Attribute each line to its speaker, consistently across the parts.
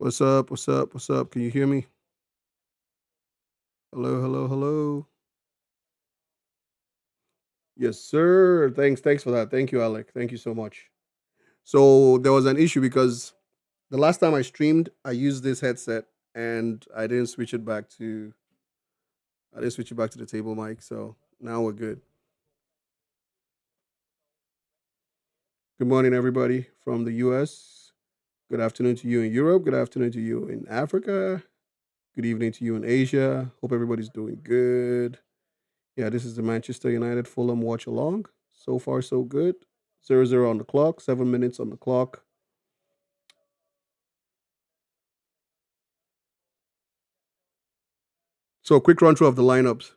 Speaker 1: What's up? What's up? What's up? Can you hear me? Hello, hello, hello. Yes, sir. Thanks for that. Thank you, Alec. Thank you so much. So there was an issue because the last time I streamed, I used this headset and I didn't switch it back to the table mic. So now we're good. Good morning, everybody from the US. Good afternoon to you in Europe. Good afternoon to you in Africa. Good evening to you in Asia. Hope everybody's doing good. Yeah, this is the Manchester United Fulham watch along. So far, so good. 0-0 on the clock, 7 minutes on the clock. So, quick run through of the lineups.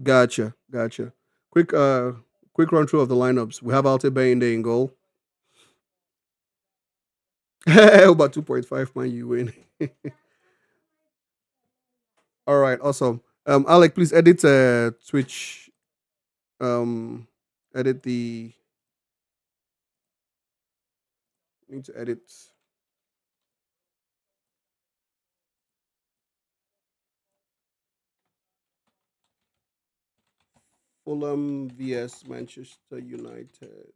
Speaker 1: Gotcha. Quick, uh, quick run through of the lineups. We have Alte Bayende in goal. About 2.5 man, you win. All right, awesome. Alec, please edit Twitch. Um, edit the. Need to edit Fulham vs Manchester United.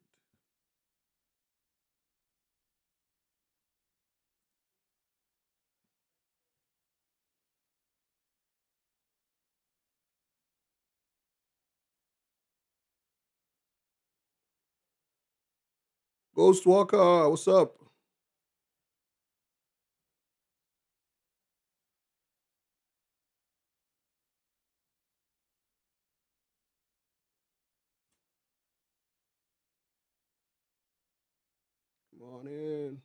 Speaker 1: Ghost Walker, what's up? Come on in.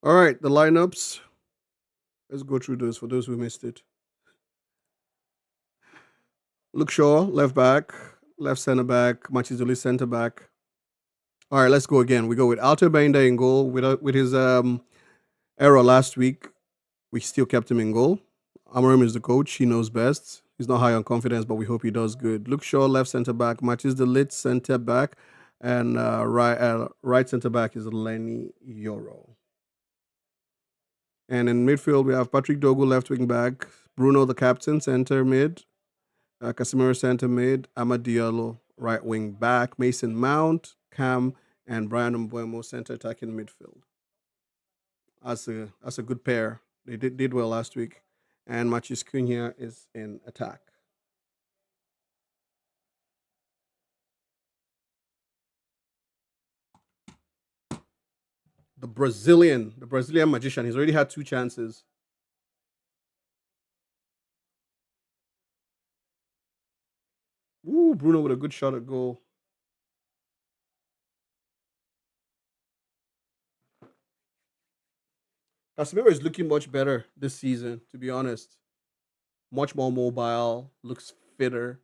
Speaker 1: All right, the lineups. Let's go through those for those who missed it. Luke Shaw, left back, left center back, Machizuli center back. All right, let's go again. We go with Alter Benda in goal. With his error last week, we still kept him in goal. Amorim is the coach. He knows best. He's not high on confidence, but we hope he does good. Luke Shaw, left center back. Matches the lit center back. And right center back is Lenny Yoro. And in midfield, we have Patrick Dogu, left wing back. Bruno, the captain, center mid. Casemiro center mid, Amad Diallo right wing back, Mason Mount, Cam, and Brian Mbuemo center attacking midfield. That's a good pair. They did well last week. And Machis Cunha is in attack. The Brazilian magician, he's already had two chances. Ooh, Bruno with a good shot at goal. Casemiro is looking much better this season, to be honest. Much more mobile, looks fitter.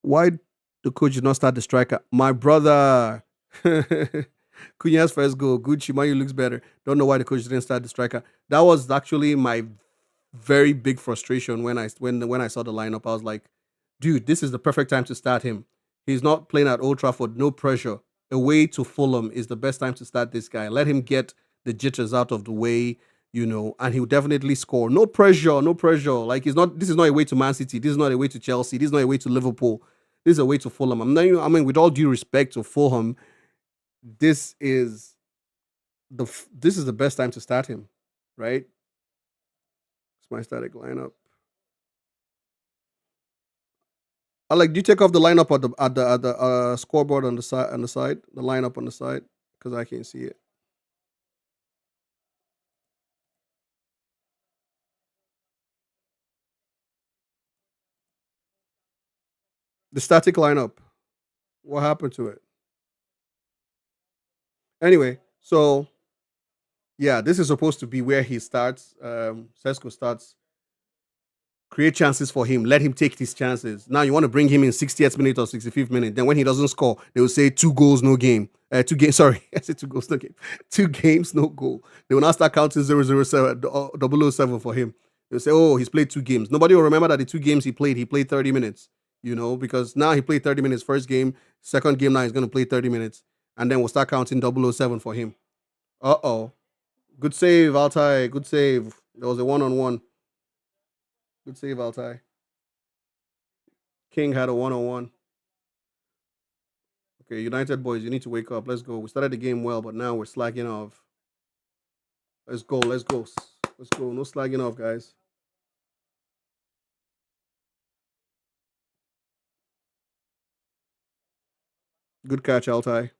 Speaker 1: Why the coach did not start the striker? My brother. Cunha's first goal. Gucci Mayu looks better. Don't know why the coach didn't start the striker. That was actually my very big frustration when I saw the lineup. I was like, dude, this is the perfect time to start him. He's not playing at Old Trafford, no pressure. Away to Fulham is the best time to start this guy. Let him get the jitters out of the way, and he'll definitely score. No pressure, no pressure. Like he's not. This is not a way to Man City. This is not a way to Chelsea. This is not a way to Liverpool. This is a way to Fulham. I mean, with all due respect to Fulham, this is this is the best time to start him, right? It's my static lineup. I like. Do you take off the lineup at the scoreboard on the side, the lineup on the side, because I can't see it. The static lineup. What happened to it? Anyway, so yeah, this is supposed to be where he starts. Sesko starts, create chances for him, let him take his chances. Now you want to bring him in 60th minute or 65th minute. Then when he doesn't score, they will say 2 goals, no game. 2 games, sorry, I said 2 goals, no game. 2 games, no goal. They will now start counting 007, 007 for him. They'll say, oh, he's played 2 games. Nobody will remember that the 2 games he played 30 minutes, because now he played 30 minutes first game, second game now he's going to play 30 minutes. And then we'll start counting 007 for him. Uh-oh. Good save, Altai. Good save. There was a one-on-one. Good save, Altai. King had a one-on-one. Okay, United boys, you need to wake up. Let's go. We started the game well, but now we're slacking off. Let's go. Let's go. Let's go. No slacking off, guys. Good catch, Altai.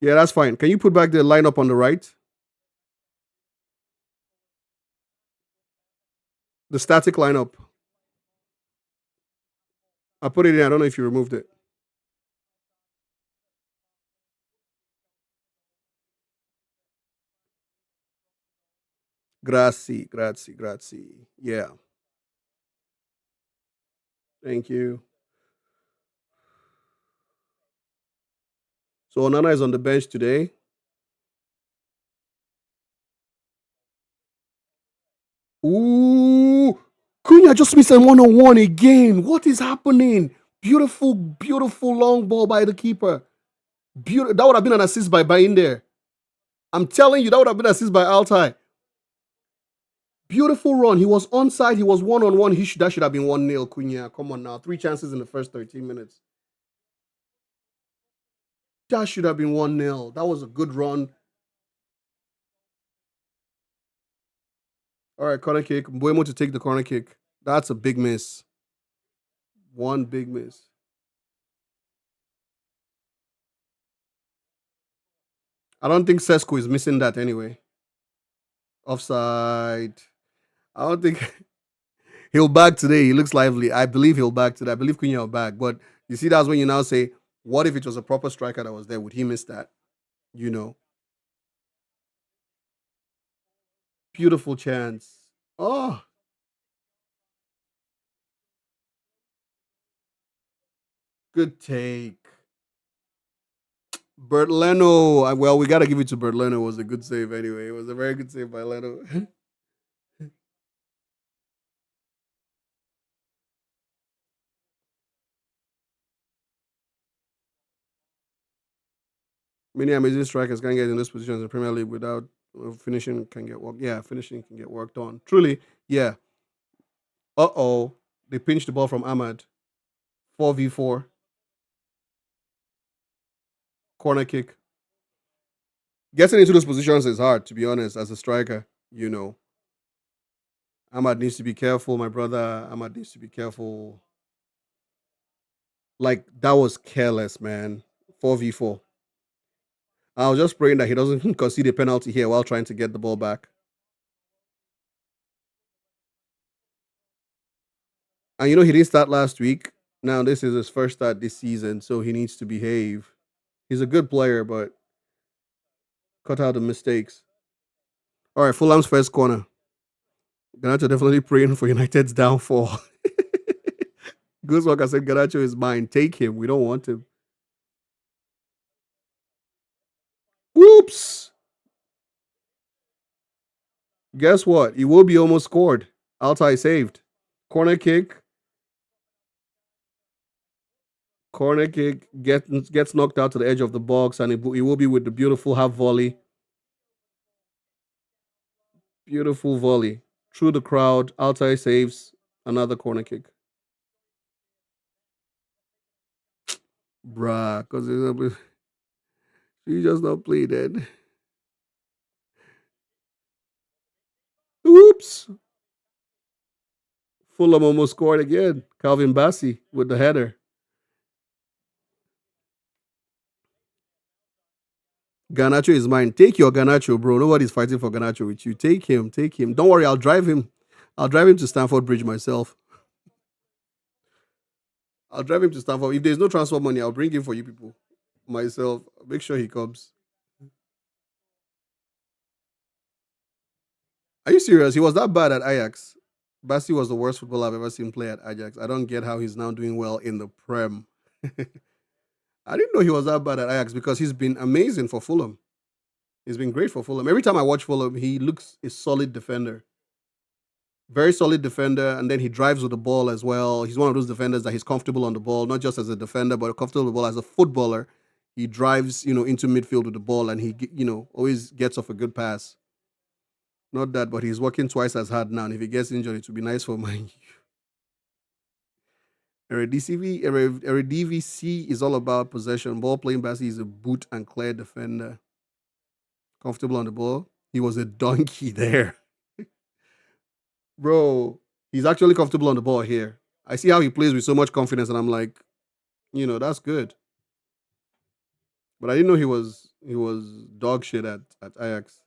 Speaker 1: Yeah, that's fine. Can you put back the lineup on the right? The static lineup. I put it in. I don't know if you removed it. Grazie, grazie, grazie. Yeah. Thank you. So Onana is on the bench today. Ooh, Cunha just missed a one-on-one again. What is happening? Beautiful, beautiful long ball by the keeper. Beautiful. That would have been an assist by in there. I'm telling you, that would have been an assist by Altai. Beautiful run. He was onside. He was one-on-one. That should have been 1-0, Cunha. Come on now. 3 chances in the first 13 minutes. That should have been 1-0. That was a good run. All right, corner kick. Mbuemo to take the corner kick. That's a big miss. One big miss. I don't think Sesko is missing that anyway. Offside. I don't think he'll back today. He looks lively. I believe he'll back today. I believe Cunha will back. But you see, that's when you now say, what if it was a proper striker that was there? Would he miss that? You know, beautiful chance. Oh, good take. Bert Leno. Well, we got to give it to Bert Leno. It was a good save anyway. It was a very good save by Leno. Many amazing strikers can get in those positions in the Premier League without finishing can get work. Yeah, finishing can get worked on. Truly, yeah. Uh-oh. They pinched the ball from Ahmad. 4v4. Corner kick. Getting into those positions is hard, to be honest, as a striker. Ahmad needs to be careful, my brother. Ahmad needs to be careful. Like, that was careless, man. 4v4. I was just praying that he doesn't concede a penalty here while trying to get the ball back. And he didn't start last week. Now, this is his first start this season, so he needs to behave. He's a good player, but cut out the mistakes. All right, Fulham's first corner. Ganacho definitely praying for United's downfall. Goosewalker said Ganacho is mine. Take him. We don't want him. Whoops. Guess what? He will be almost scored. Altai saved. Corner kick. Corner kick gets knocked out to the edge of the box, and he will be with the beautiful half volley. Beautiful volley through the crowd. Altai saves another corner kick. Bruh, because he just not played it. Oops. Fulham almost scored again. Calvin Bassey with the header. Ganacho is mine. Take your Ganacho, bro. Nobody's fighting for Ganacho with you. Take him. Take him. Don't worry. I'll drive him. I'll drive him to Stamford Bridge myself. I'll drive him to Stamford. If there's no transport money, I'll bring him for you people myself. Make sure he comes. Are you serious? He was that bad at Ajax. Bassi was the worst footballer I've ever seen play at Ajax. I don't get how he's now doing well in the Prem. I didn't know he was that bad at Ajax because he's been amazing for Fulham. He's been great for Fulham. Every time I watch Fulham, he looks a solid defender. Very solid defender, and then he drives with the ball as well. He's one of those defenders that he's comfortable on the ball, not just as a defender, but comfortable with the ball as a footballer. He drives, into midfield with the ball, and he always gets off a good pass. Not that, but he's working twice as hard now. And if he gets injured, it would be nice for Man. Eredivisie is all about possession. Ball playing Bassi is a boot and clear defender. Comfortable on the ball. He was a donkey there. Bro, he's actually comfortable on the ball here. I see how he plays with so much confidence, and I'm like, that's good. But I didn't know he was dog shit at Ajax.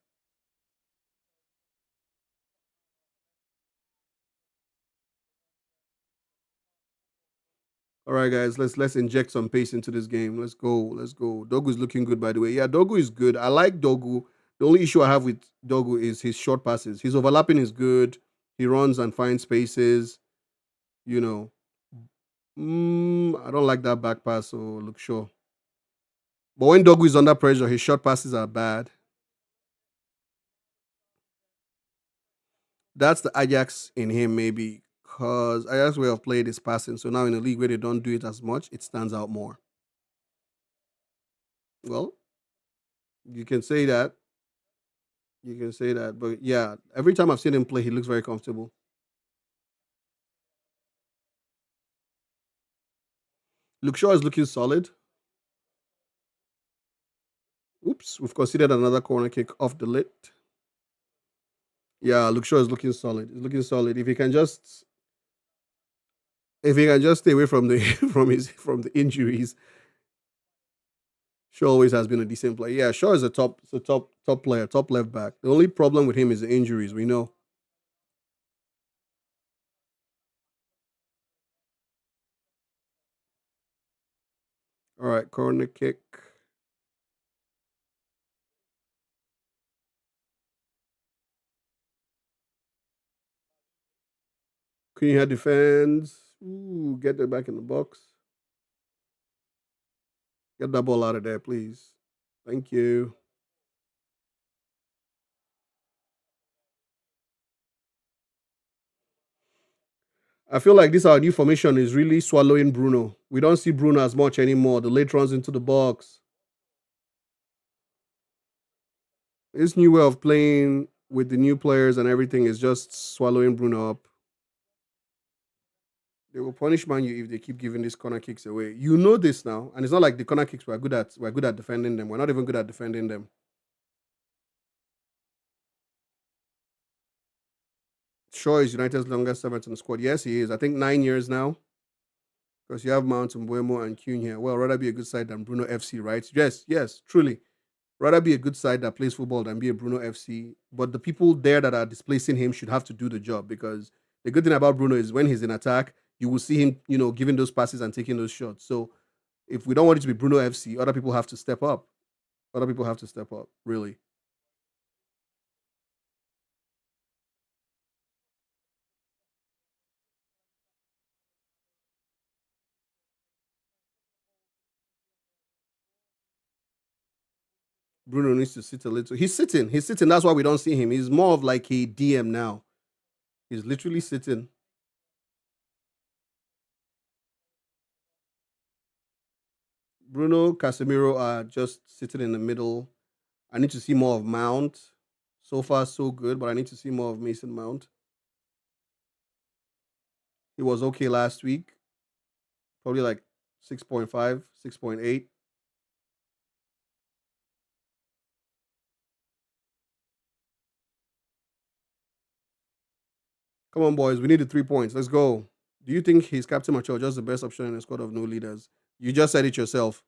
Speaker 1: All right, guys, let's inject some pace into this game. Let's go. Let's go. Dogu's looking good, by the way. Yeah, Dogu is good. I like Dogu. The only issue I have with Dogu is his short passes. His overlapping is good. He runs and finds spaces. You know, I don't like that back pass. So look sure. But when Dogu is under pressure, his short passes are bad. That's the Ajax in him, maybe, because Ajax way of playing is passing. So now in a league where they don't do it as much, it stands out more. Well, you can say that. You can say that. But yeah, every time I've seen him play, he looks very comfortable. Luke Shaw is looking solid. Oops, we've conceded another corner kick off the lit. Yeah, Luke Shaw is looking solid. He's looking solid. If he can just stay away from the from the injuries, Shaw always has been a decent player. Yeah, Shaw is a top player, top left back. The only problem with him is the injuries. We know. All right, corner kick. Cunha defends. Ooh, get it back in the box. Get that ball out of there, please. Thank you. I feel like this our new formation is really swallowing Bruno. We don't see Bruno as much anymore. The late runs into the box. This new way of playing with the new players and everything is just swallowing Bruno up. They will punish Man U if they keep giving these corner kicks away. You know this now, and it's not like the corner kicks we're good at. We're good at defending them. We're not even good at defending them. Shaw is United's longest servant in the squad. Yes, he is. I think 9 years now. Because you have Mount and Buemo and Cunha. Well, rather be a good side than Bruno FC, right? Yes, yes, truly. Rather be a good side that plays football than be a Bruno FC. But the people there that are displacing him should have to do the job because the good thing about Bruno is when he's in attack, you will see him, giving those passes and taking those shots. So if we don't want it to be Bruno FC, other people have to step up. Other people have to step up, really. Bruno needs to sit a little. He's sitting. He's sitting. That's why we don't see him. He's more of like a DM now. He's literally sitting. Bruno, Casemiro are just sitting in the middle. I need to see more of Mount. So far, so good, but I need to see more of Mason Mount. He was okay last week, probably like 6.5, 6.8. Come on, boys. We need the 3 points. Let's go. Do you think he's captain mature, just the best option in a squad of no leaders? You just said it yourself.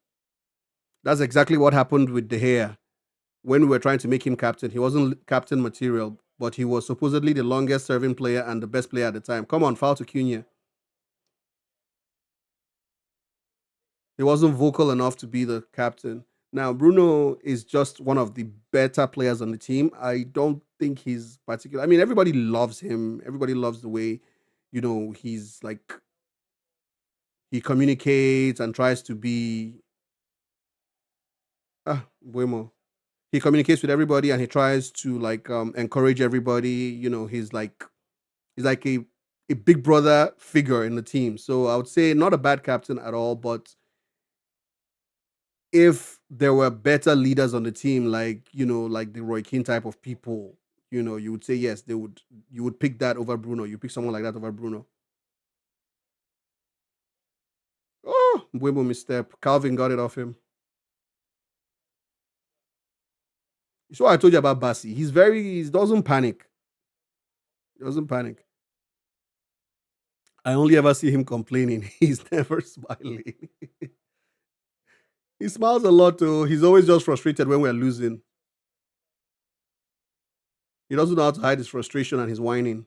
Speaker 1: That's exactly what happened with De Gea when we were trying to make him captain. He wasn't captain material, but he was supposedly the longest serving player and the best player at the time. Come on, foul to Cunha. He wasn't vocal enough to be the captain. Now, Bruno is just one of the better players on the team. I don't think he's particular. I mean, everybody loves him. Everybody loves the way, he's like, he communicates and tries to be, Buemo. He communicates with everybody and he tries to like encourage everybody. He's like a big brother figure in the team. So I would say not a bad captain at all, but if there were better leaders on the team, like like the Roy Keane type of people, you would say yes, they would. You would pick that over Bruno. You pick someone like that over Bruno. Oh, Mbeumo misstep. Calvin got it off him. So I told you about Bassi. He doesn't panic. He doesn't panic. I only ever see him complaining. He's never smiling. He smiles a lot too. He's always just frustrated when we're losing. He doesn't know how to hide his frustration and his whining.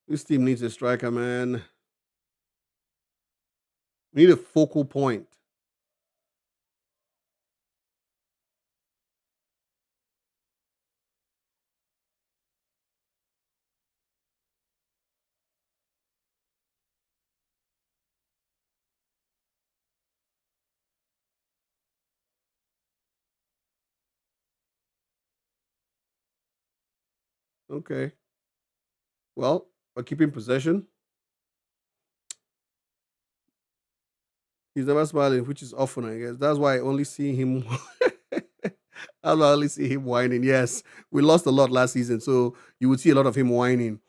Speaker 1: This team needs a striker, man. We need a focal point. Okay. Well, we're keeping possession. He's never smiling, which is often, I guess. That's why I only see him. That's why I only see him whining. Yes, we lost a lot last season, so you would see a lot of him whining.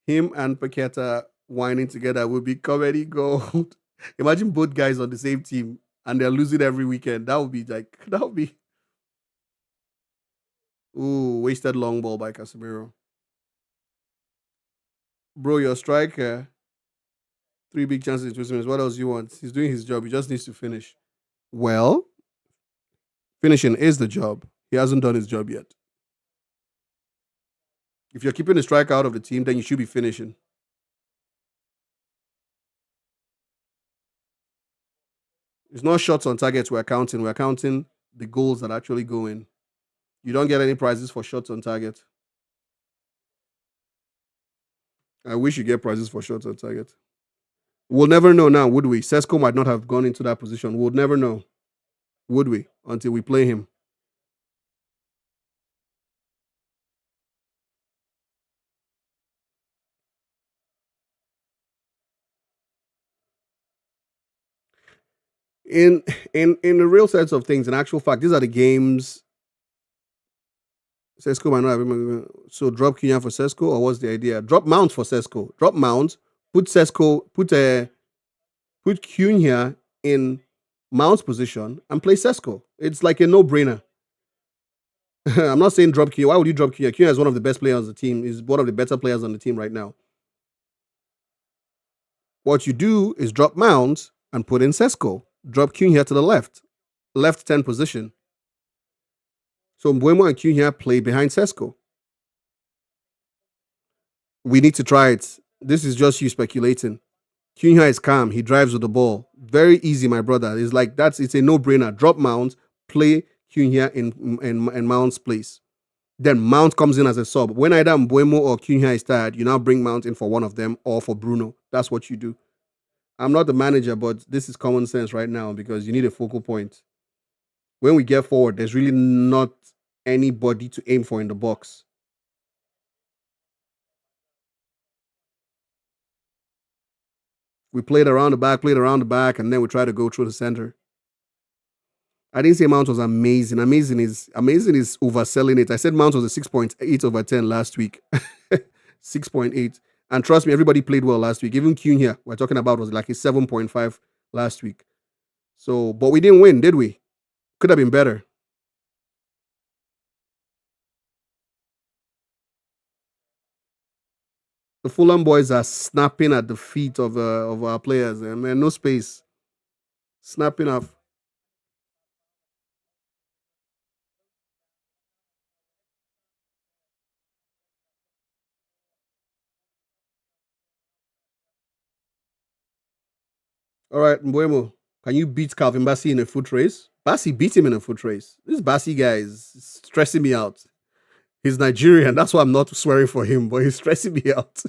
Speaker 1: Him and Paqueta whining together would be comedy gold. Imagine both guys on the same team and they're losing every weekend. That would be like that would be wasted long ball by Casemiro. Bro, your striker, three big chances in 20 minutes. What else you want? He's doing his job. He just needs to finish. Well, finishing is the job. He hasn't done his job yet. If you're keeping the striker out of the team, then you should be finishing. It's not shots on targets we're counting. We're counting the goals that actually go in. You don't get any prizes for shots on target. I wish you get prizes for shots on target. We'll never know now, would we? Sesko might not have gone into that position. We'll never know, would we? Until we play him. In in the real sense of things, in actual fact, these are the games Sesko might not have. So drop Cunha for Sesko, or what's the idea? Drop Mount for Sesko. Drop Mount. Put Sesko. Put Cunha in Mount's position and play Sesko. It's like a no-brainer. I'm not saying drop Cunha. Why would you drop Cunha? Cunha is one of the best players on the team. He's one of the better players on the team right now. What you do is drop Mount and put in Sesko. Drop Cunha to the left 10 position. So Mbuemo and Cunha play behind Sesko. We need to try it. This is just you speculating. Cunha is calm. He drives with the ball. Very easy, my brother. It's a no-brainer. Drop Mount, play Cunha in Mount's place. Then Mount comes in as a sub. When either Mbuemo or Cunha is tired, you now bring Mount in for one of them or for Bruno. That's what you do. I'm not the manager, but this is common sense right now because you need a focal point. When we get forward, there's really not anybody to aim for in the box. We played around the back, and then we try to go through the center. I didn't say Mount was amazing. Amazing is overselling it. I said Mount was a 6.8 over 10 last week. 6.8. And trust me, everybody played well last week. Even Cunha, we're talking about, was like a 7.5 last week. So, but we didn't win, did we? Could have been better. The Fulham boys are snapping at the feet of our players, and man, no space. Snapping off. All right, Mbuemo, can you beat Calvin Bassi in a foot race? Bassi beat him in a foot race. This Bassi guy is stressing me out. He's Nigerian. That's why I'm not swearing for him, but he's stressing me out.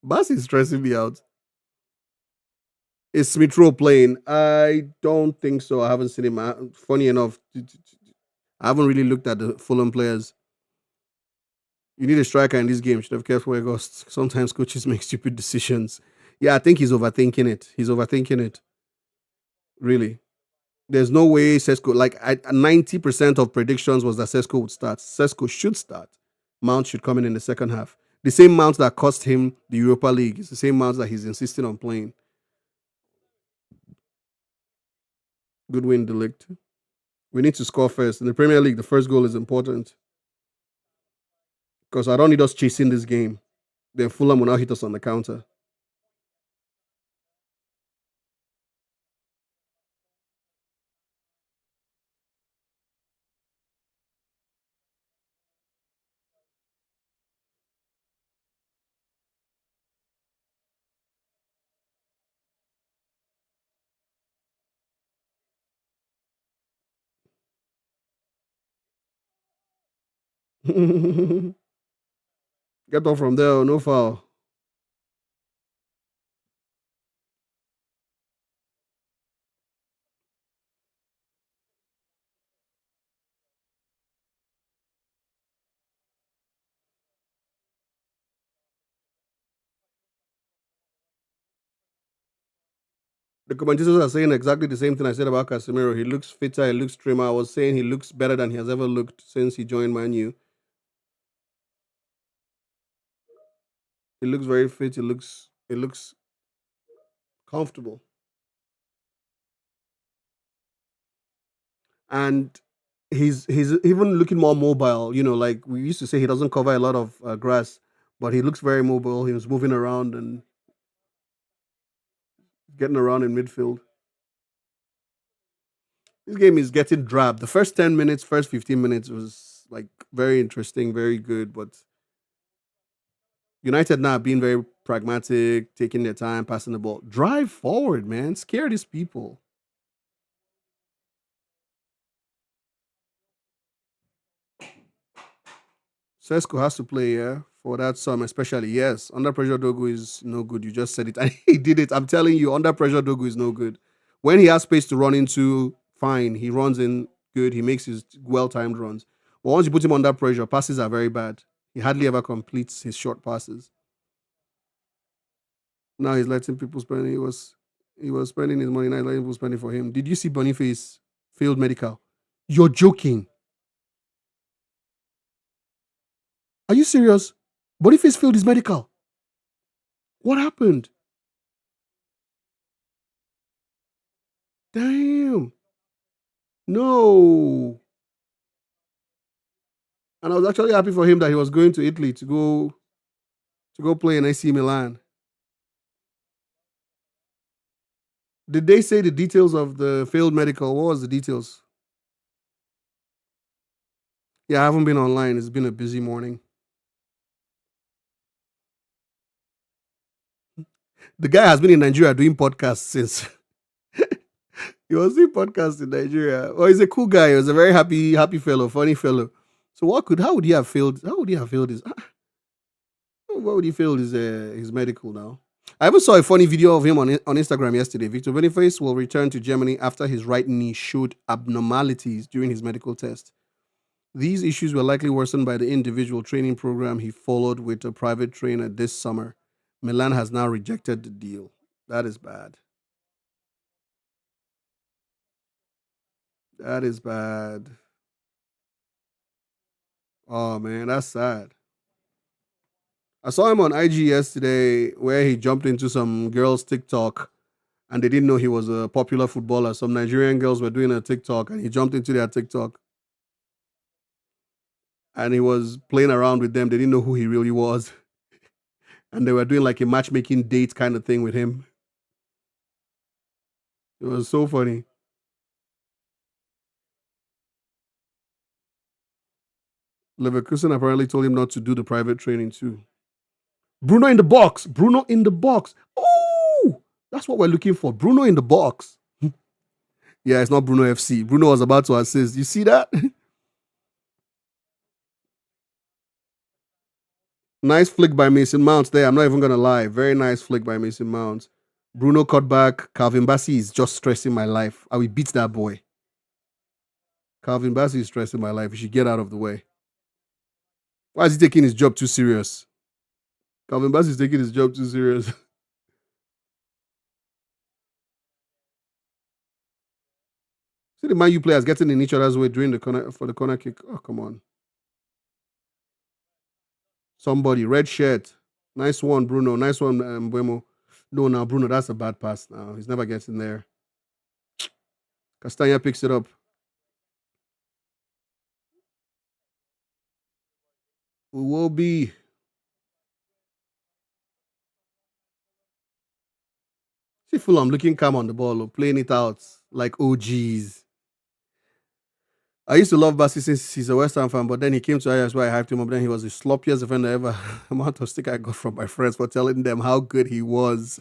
Speaker 1: Bassi is stressing me out. Is Smith Rowe playing? I don't think so. I haven't seen him. Funny enough, I haven't really looked at the Fulham players. You need a striker in this game. Should have kept where goes. Sometimes coaches make stupid decisions. Yeah, I think he's overthinking it. He's overthinking it. Really. There's no way Sesko, 90% of predictions was that Sesko would start. Sesko should start. Mount should come in the second half. The same Mount that cost him the Europa League is the same Mount that he's insisting on playing. Good win, Delict. We need to score first. In the Premier League, the first goal is important because I don't need us chasing this game. Then Fulham will now hit us on the counter. Get off from there, no foul. The commentators are saying exactly the same thing I said about Casemiro. He looks fitter, he looks trimmer. I was saying he looks better than he has ever looked since he joined Man U. He looks very fit. He looks comfortable, and he's even looking more mobile. Like we used to say, he doesn't cover a lot of grass, but he looks very mobile. He was moving around and getting around in midfield. This game is getting drab. The first 10 minutes, first 15 minutes was like very interesting, very good, but United now being very pragmatic, taking their time, passing the ball. Drive forward, man. Scare these people. Sesko has to play, yeah, for that sum, especially. Yes, under pressure Dogu is no good. You just said it, and he did it. I'm telling you, under pressure Dogu is no good. When he has space to run into, fine. He runs in good. He makes his well-timed runs. But once you put him under pressure, passes are very bad. He hardly ever completes his short passes. Now he's letting people spend. He was spending his money. Now he's letting people spend it for him. Did you see Boniface failed medical? You're joking. Are you serious? Boniface failed his medical. What happened? Damn. No. And I was actually happy for him that he was going to Italy to go play in AC Milan. Did they say the details of the failed medical? What was the details? Yeah, I haven't been online. It's been a busy morning. The guy has been in Nigeria doing podcasts since he was doing podcasts in Nigeria. Well, he's a cool guy. He was a very happy fellow, funny fellow. So how would he have failed? How would he have failed his? What would he fail his medical now? I even saw a funny video of him on Instagram yesterday. Victor Boniface will return to Germany after his right knee showed abnormalities during his medical test. These issues were likely worsened by the individual training program he followed with a private trainer this summer. Milan has now rejected the deal. That is bad. That is bad. Oh man, that's sad. I saw him on IG yesterday where he jumped into some girl's TikTok and they didn't know he was a popular footballer. Some Nigerian girls were doing a TikTok, and he jumped into their TikTok, and he was playing around with them. They didn't know who he really was, and they were doing like a matchmaking date kind of thing with him. It was so funny. Leverkusen apparently told him not to do the private training too. Bruno in the box. Bruno in the box. Oh, that's what we're looking for. Bruno in the box. Yeah, it's not Bruno FC. Bruno was about to assist. You see that? Nice flick by Mason Mount there. I'm not even gonna lie. Very nice flick by Mason Mount. Bruno cut back. Calvin Bassey is just stressing my life. I will beat that boy. Calvin Bassey is stressing my life. He should get out of the way. Why is he taking his job too serious? Calvin Bassey is taking his job too serious. See the Man U players getting in each other's way during the corner for the corner kick. Oh, come on. Somebody, red shirt. Nice one, Bruno. Nice one, Buemo. No, now Bruno, that's a bad pass now. He's never getting there. Castagna picks it up. We will be. See Fulham looking calm on the ball, playing it out like OGs. I used to love Bassi since he's a West Ham fan, but then he came to Ajax where I hyped him up. Then he was the sloppiest defender ever. Amount of stick I got from my friends for telling them how good he was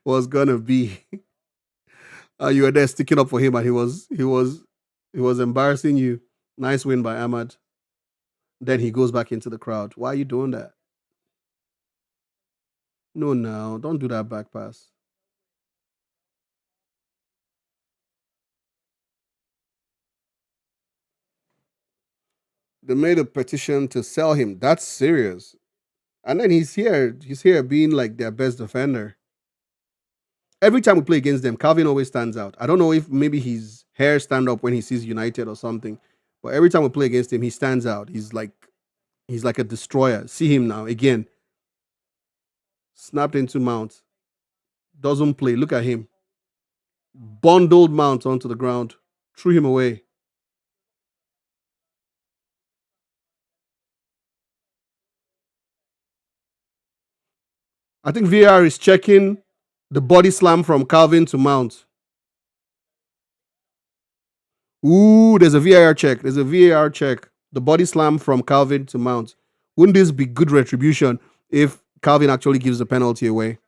Speaker 1: gonna be. You were there sticking up for him, and he was embarrassing you. Nice win by Ahmad. Then he goes back into the crowd. Why are you doing that? No, no, don't do that back pass. They made a petition to sell him. That's serious. And then he's here being like their best defender. Every time we play against them, Calvin always stands out. I don't know if maybe his hair stand up when he sees United or something, but every time we play against him, he stands out. He's like a destroyer. See him now again, snapped into Mount, doesn't play. Look at him, bundled Mount onto the ground, threw him away. I think VAR is checking the body slam from Calvin to Mount. Ooh, there's a VAR check. There's a VAR check. The body slam from Calvin to Mount. Wouldn't this be good retribution if Calvin actually gives the penalty away?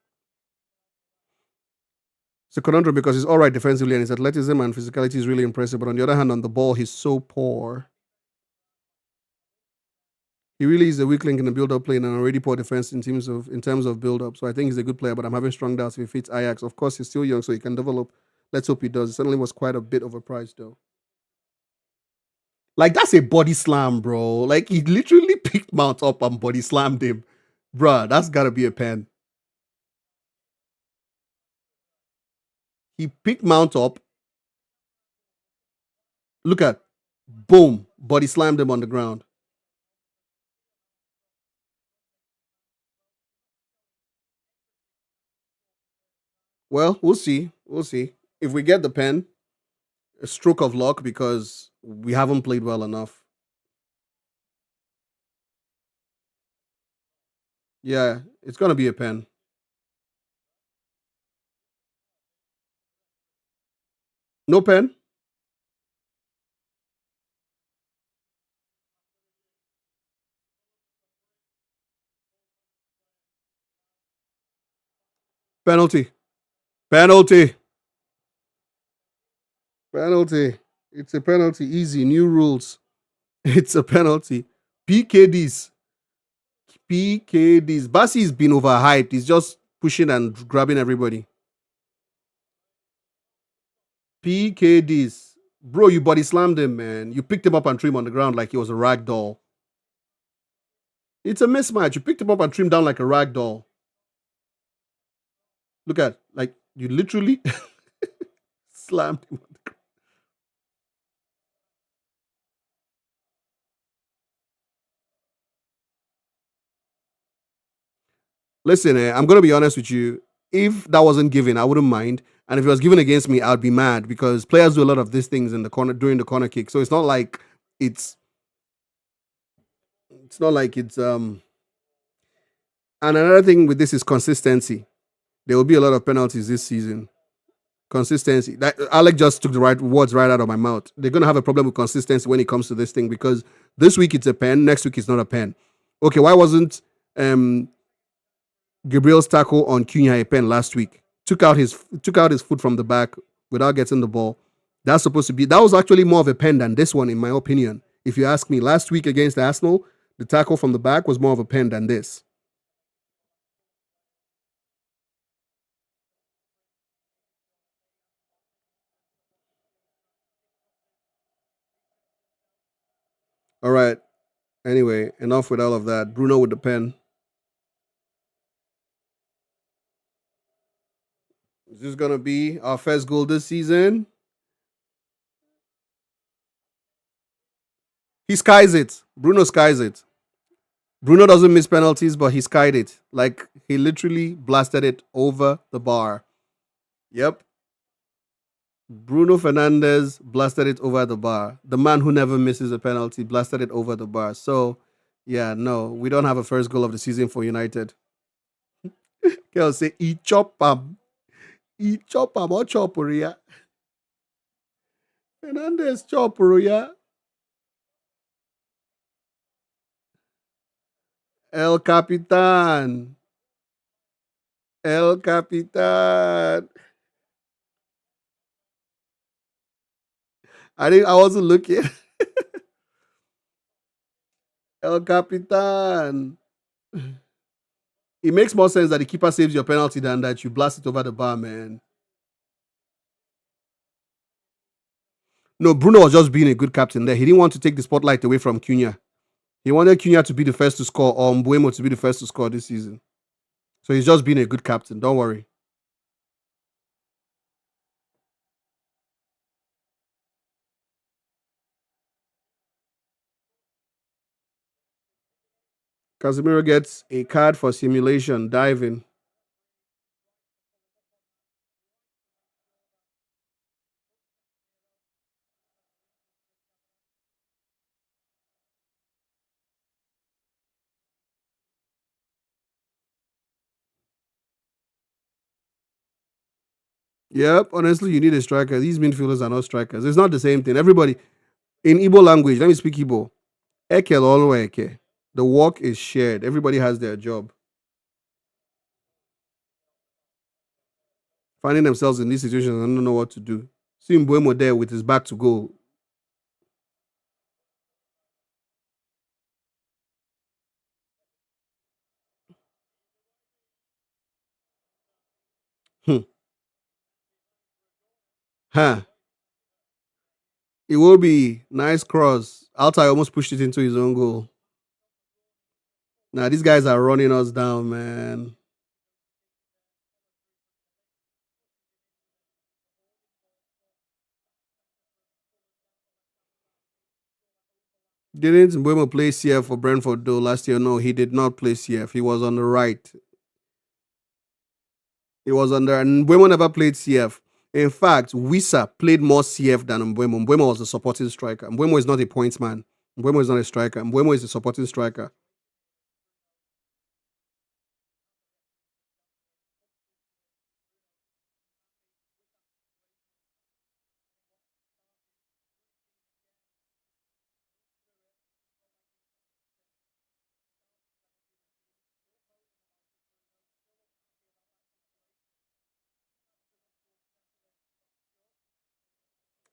Speaker 1: It's a conundrum because he's all right defensively and his athleticism and physicality is really impressive. But on the other hand, on the ball, he's so poor. He really is a weak link in the build-up play and an already poor defense in terms of build-up. So I think he's a good player, but I'm having strong doubts if he fits Ajax. Of course, he's still young, so he can develop. Let's hope he does. It certainly was quite a bit of a price, though. Like that's a body slam, bro. Like he literally picked Mount up and body slammed him, bruh. That's gotta be a pen. He picked Mount up. Look at, boom, body slammed him on the ground. Well, we'll see. We'll see if we get the pen. A stroke of luck because we haven't played well enough. Yeah, it's gonna be a pen. No pen. Penalty. Penalty. Penalty. It's a penalty. Easy. New rules. It's a penalty. PKDs. PKDs. Basi's been overhyped. He's just pushing and grabbing everybody. PKDs. Bro, you body slammed him, man. You picked him up and threw him on the ground like he was a rag doll. It's a mismatch. You picked him up and threw him down like a rag doll. Look at, like, you literally slammed him. Listen, I'm going to be honest with you. If that wasn't given, I wouldn't mind. And if it was given against me, I'd be mad because players do a lot of these things in the corner during the corner kick. So it's it's not like it's. And another thing with this is consistency. There will be a lot of penalties this season. Consistency. That Alec just took the right words right out of my mouth. They're gonna have a problem with consistency when it comes to this thing because this week it's a pen, next week it's not a pen. Okay, why wasn't um Gabriel's tackle on Cunha a pen last week? Took out his foot from the back without getting the ball. That was actually more of a pen than this one, in my opinion. If you ask me, last week against Arsenal, the tackle from the back was more of a pen than this. All right. Anyway, enough with all of that. Bruno with the pen. Is this gonna be our first goal this season? He skies it. Bruno skies it. Bruno doesn't miss penalties, but he skied it. Like he literally blasted it over the bar. Yep. Bruno Fernandez blasted it over the bar. The man who never misses a penalty blasted it over the bar. So, yeah, no, we don't have a first goal of the season for United. Girl say, he chop am, or chop ya. Fernandez chop ya. El Capitan. El Capitan. I wasn't looking. El Capitan. It makes more sense that the keeper saves your penalty than that you blast it over the bar, man. No, Bruno was just being a good captain there. He didn't want to take the spotlight away from Cunha. He wanted Cunha to be the first to score or Mbuemo to be the first to score this season. So he's just being a good captain. Don't worry. Casemiro gets a card for simulation diving. Yep, honestly, you need a striker. These midfielders are not strikers. It's not the same thing. Everybody in Igbo language, let me speak Igbo. Eke lolo eke. The work is shared. Everybody has their job. Finding themselves in these situations and don't know what to do. See Mbuemo there with his back to goal. Hmm. Huh. It will be nice cross. Altai almost pushed it into his own goal. Now these guys are running us down, man. Didn't Mbuemo play CF for Brentford though last year? No, he did not play CF. He was on the right. He was under, and Mbuemo never played CF. In fact, Wisa played more CF than Mbuemo. Mbuemo was a supporting striker. Mbuemo is not a points man. Mbuemo is not a striker. Mbuemo is a supporting striker.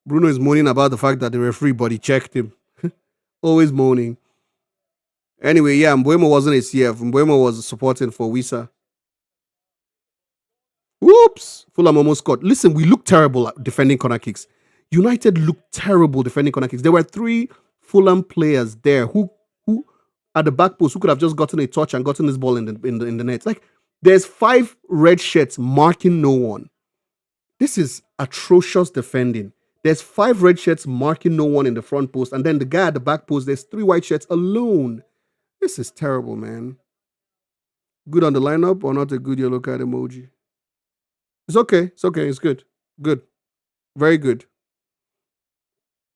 Speaker 1: Bruno is moaning about the fact that the referee body checked him. Always moaning. Anyway, yeah, Mbuemo wasn't a CF. Mbuemo was supporting for Wisa. Whoops! Fulham almost scored. Listen, we look terrible at defending corner kicks. United looked terrible defending corner kicks. There were three Fulham players there who at the back post who could have just gotten a touch and gotten this ball in the net. Like there's five red shirts marking no one. This is atrocious defending. There's five red shirts marking no one in the front post, and then the guy at the back post, there's three white shirts alone. This is terrible, man. Good on the lineup or not a good yellow card emoji? It's okay. It's okay. It's good. Good. Very good.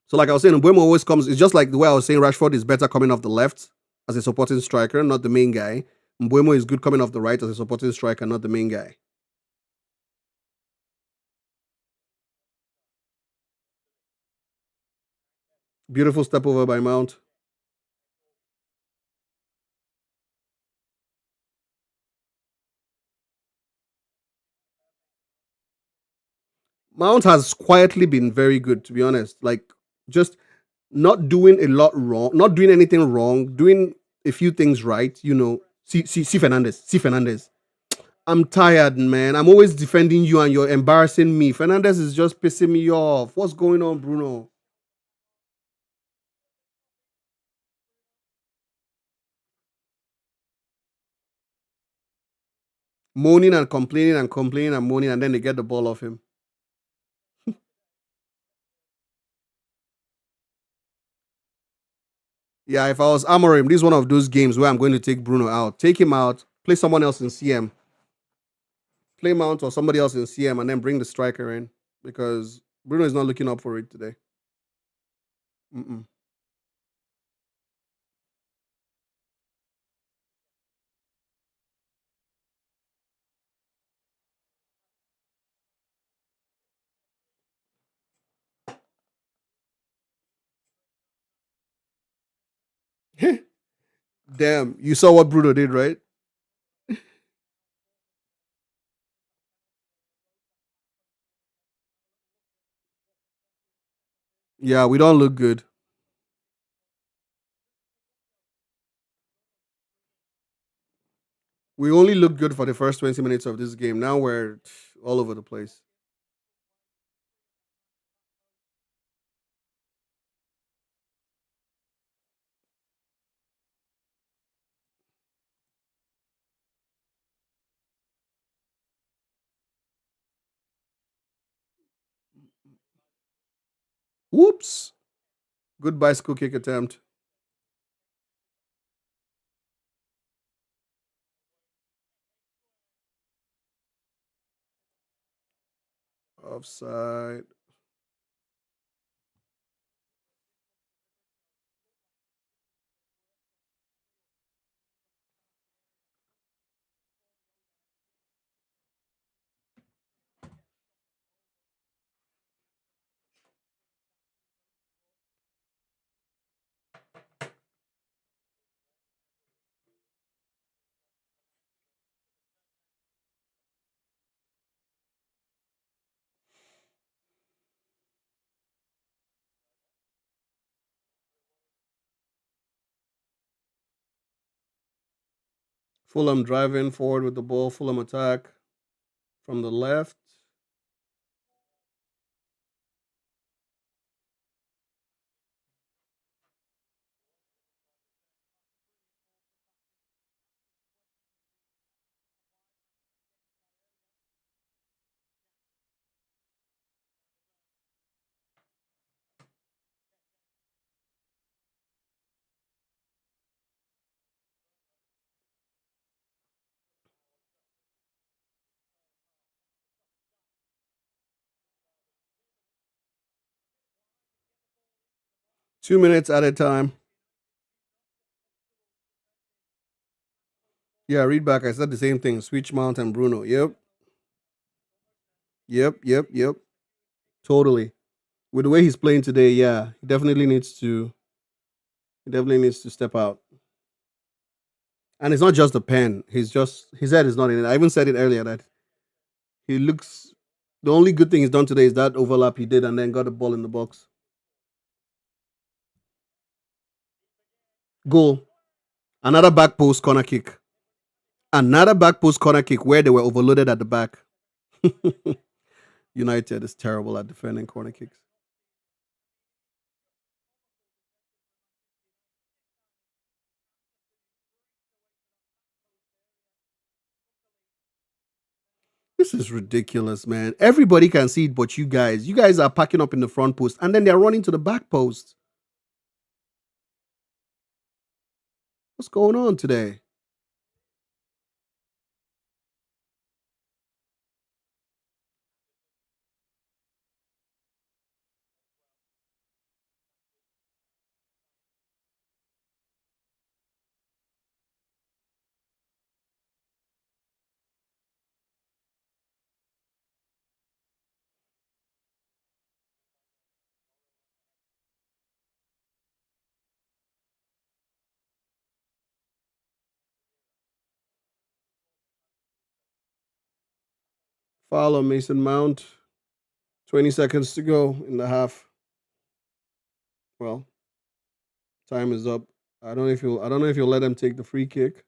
Speaker 1: So, like I was saying, Mbeumo always comes. It's just like the way I was saying, Rashford is better coming off the left as a supporting striker, not the main guy. Mbeumo is good coming off the right as a supporting striker, not the main guy. Beautiful step over by Mount. Mount has quietly been very good, to be honest. Like, just not doing a lot wrong, not doing anything wrong, doing a few things right. See Fernandez. See Fernandez. I'm tired, man. I'm always defending you and you're embarrassing me. Fernandez is just pissing me off. What's going on, Bruno? Moaning and complaining and complaining and moaning, and then they get the ball off him. Yeah, if I was Amorim, this is one of those games where I'm going to take Bruno out. Take him out, play someone else in CM, play Mount or somebody else in CM, and then bring the striker in because Bruno is not looking up for it today. Mm-mm. Damn, you saw what Bruno did, right? Yeah, we don't look good. We only looked good for the first 20 minutes of this game. Now we're all over the place. 'Whoops!' Good bicycle kick attempt. Offside. 'Fulham driving forward with the ball. Fulham attack from the left. 2 minutes at a time. Yeah, read back. I said the same thing. Switch Mount and Bruno. Yep. Yep. Yep. Yep. Totally. With the way he's playing today, yeah, he definitely needs to. He definitely needs to step out. And it's not just the pen. He's just his head is not in it. I even said it earlier that he looks. The only good thing he's done today is that overlap he did, and then got the ball in the box. Goal. Another back post corner kick. Another back post corner kick where they were overloaded at the back. United is terrible at defending corner kicks. This is ridiculous, man. Everybody can see it, but you guys. You guys are packing up in the front post, and then they're running to the back post. What's going on today? Foul on Mason Mount. 20 seconds to go in the half. Well, time is up. I don't know if you'll let them take the free kick.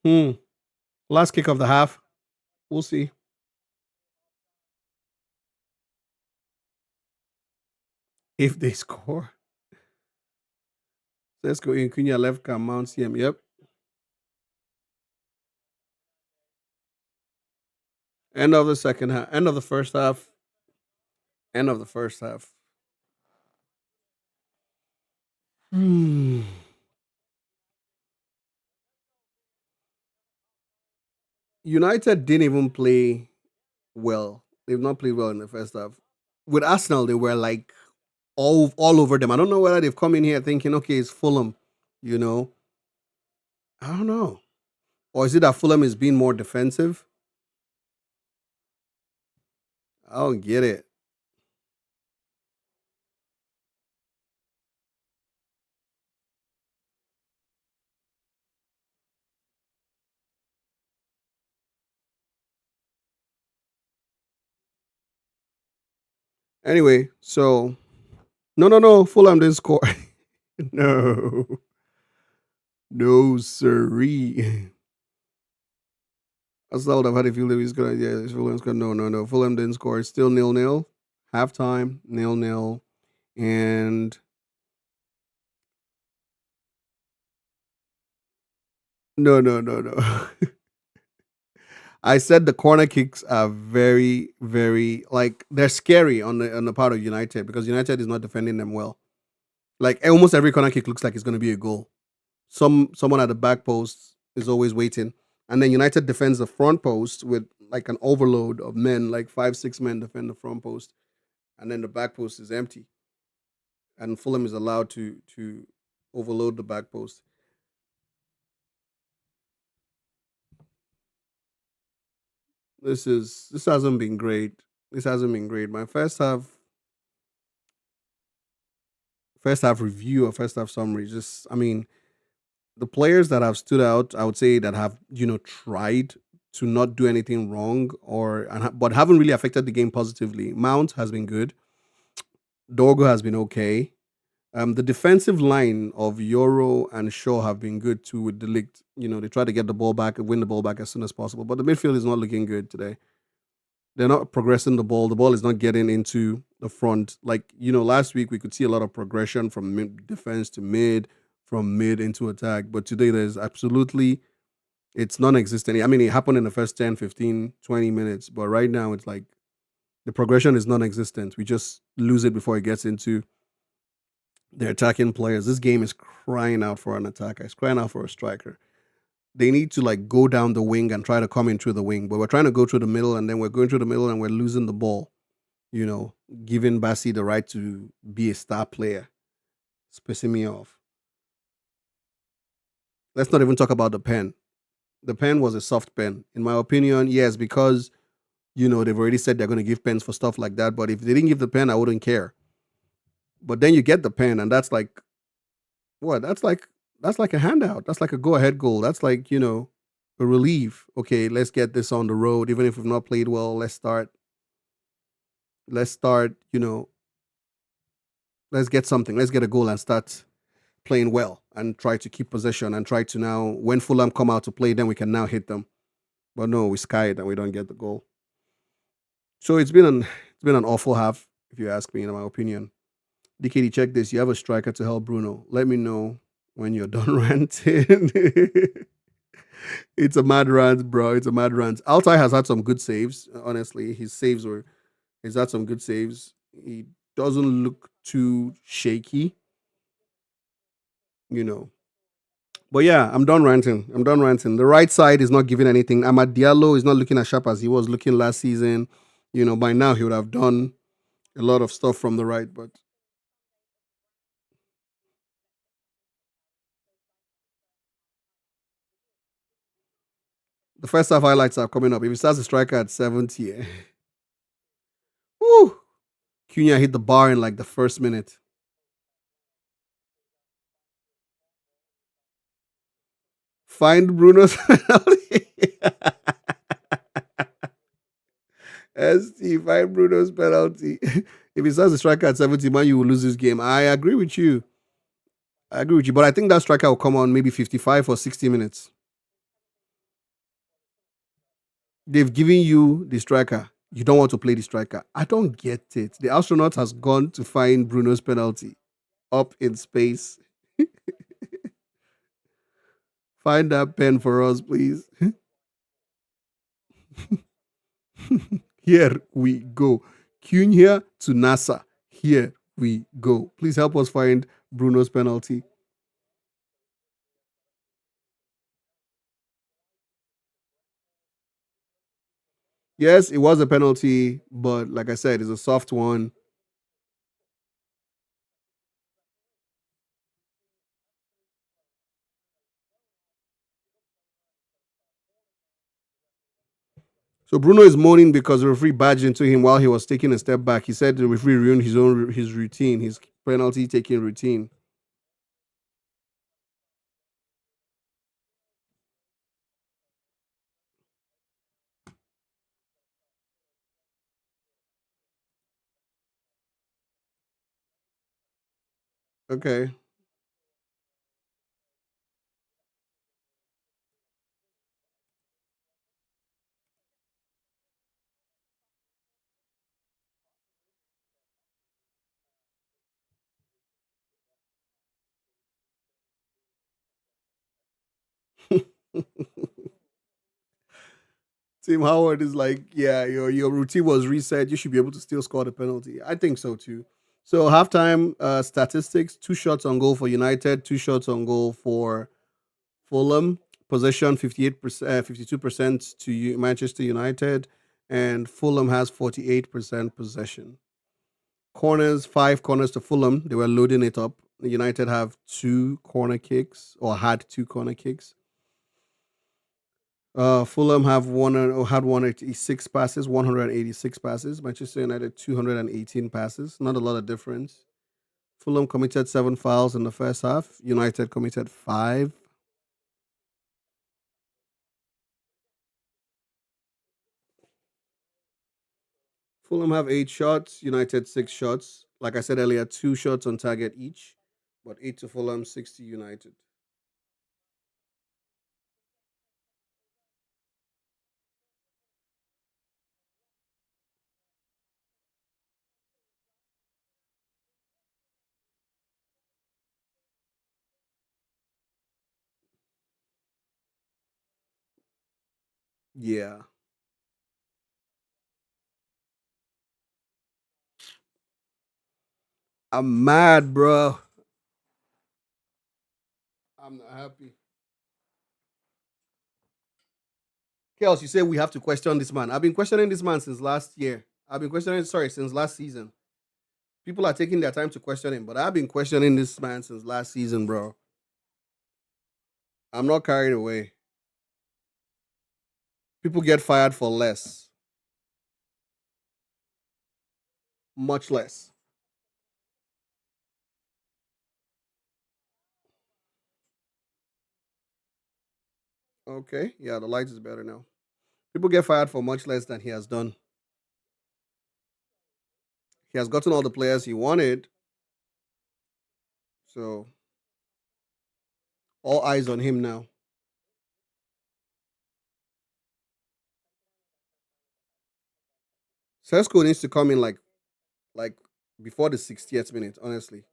Speaker 1: Hmm. Last kick of the half. We'll see if they score. Let's go in. Cunha left cam Mount CM. Yep. End of the second half. End of the first half. End of the first half. Hmm. United didn't even play well. They've not played well in the first half. With Arsenal, they were like all over them. I don't know whether they've come in here thinking, okay, it's Fulham, you know. I don't know. Or is it that Fulham is being more defensive? I don't get it. Anyway, so no. Fulham didn't score. No. No, sirree. Arsenal would have had a few Lewis good idea. Fulham's good. No. Fulham didn't score. It's still 0-0. Halftime, 0-0. And no. I said the corner kicks are very, very like they're scary on the part of United because United is not defending them well. Like almost every corner kick looks like it's going to be a goal. Someone at the back post is always waiting, and then United defends the front post with like an overload of men, like 5, 6 men defend the front post, and then the back post is empty, and Fulham is allowed to overload the back post. This hasn't been great. This hasn't been great. My first half review or first half summary. Just I mean the players that have stood out, I would say that have tried to not do anything wrong but haven't really affected the game positively. Mount has been good. Dorgo has been okay. The defensive line of Euro and Shaw have been good too with Delict. They try to get the ball back, win the ball back as soon as possible. But the midfield is not looking good today. They're not progressing the ball. The ball is not getting into the front. Like, last week we could see a lot of progression from defense to mid, from mid into attack. But today there's absolutely, it's non existent. I mean, it happened in the first 10, 15, 20 minutes. But right now it's like the progression is non existent. We just lose it before it gets into the attacking players. This game is crying out for an attacker, it's crying out for a striker. They need to like go down the wing and try to come in through the wing. But we're trying to go through the middle and then we're going through the middle and we're losing the ball, you know, giving Bassi the right to be a star player. It's pissing me off. Let's not even talk about the pen. The pen was a soft pen. In my opinion, yes, because, they've already said they're going to give pens for stuff like that. But if they didn't give the pen, I wouldn't care. But then you get the pen and that's like, what? That's like a handout. That's like a go ahead goal. That's like, a relief. Okay, let's get this on the road. Even if we've not played well, let's start, let's get something. Let's get a goal and start playing well and try to keep possession and try to now when Fulham come out to play, then we can now hit them. But no, we sky it and we don't get the goal. So it's been an awful half, if you ask me, in my opinion. DKD, check this. You have a striker to help Bruno. Let me know when you're done ranting. It's a mad rant, bro. It's a mad rant. Altai has had some good saves. Honestly, he's had some good saves. He doesn't look too shaky, you know. But yeah, I'm done ranting. I'm done ranting. The right side is not giving anything. Amad Diallo is not looking as sharp as he was looking last season. By now he would have done a lot of stuff from the right, but The first half highlights are coming up. If he starts the striker at 70, woo, Cunha hit the bar in like the first minute. Find Bruno's penalty. ST, find Bruno's penalty. If he starts the striker at 70, man, you will lose this game. I agree with you. I agree with you. But I think that striker will come on maybe 55 or 60 minutes. They've given you the striker. You don't want to play the striker. I don't get it. The astronaut has gone to find Bruno's penalty up in space. Find that pen for us, please. Here we go. Cunha to NASA. Here we go. Please help us find Bruno's penalty. Yes, it was a penalty, but like I said, it's a soft one. So Bruno is moaning because the referee badged into him while he was taking a step back. He said the referee ruined his routine, his penalty taking routine. Okay. Tim Howard is like, yeah, your routine was reset. You should be able to still score the penalty. I think so too. So halftime statistics: 2 shots on goal for United, 2 shots on goal for Fulham. Possession 58%, 52% to Manchester United, and Fulham has 48% possession. Corners, 5 corners to Fulham. They were loading it up. United have 2 corner kicks or had 2 corner kicks. Fulham have had 186 passes, 186 passes. Manchester United 218 passes. Not a lot of difference. Fulham committed 7 fouls in the first half. United committed 5. Fulham have 8 shots. United 6 shots. Like I said earlier, 2 shots on target each, but 8 to Fulham, 6 to United. Yeah, I'm mad, bro. I'm not happy. Kels, you say we have to question this man. I've been questioning this man since last year. I've been questioning, sorry, since last season. People are taking their time to question him, but I've been questioning this man since last season, bro. I'm not carried away. People get fired for less, much less. Okay, yeah, the light is better now. People get fired for much less than he has done. He has gotten all the players he wanted, so all eyes on him now. Sesko needs to come in like before the 60th minute, honestly.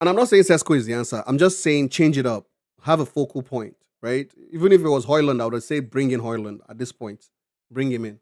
Speaker 1: And I'm not saying Sesko is the answer. I'm just saying change it up. Have a focal point, right? Even if it was Hoyland, I would say bring in Hoyland at this point. Bring him in.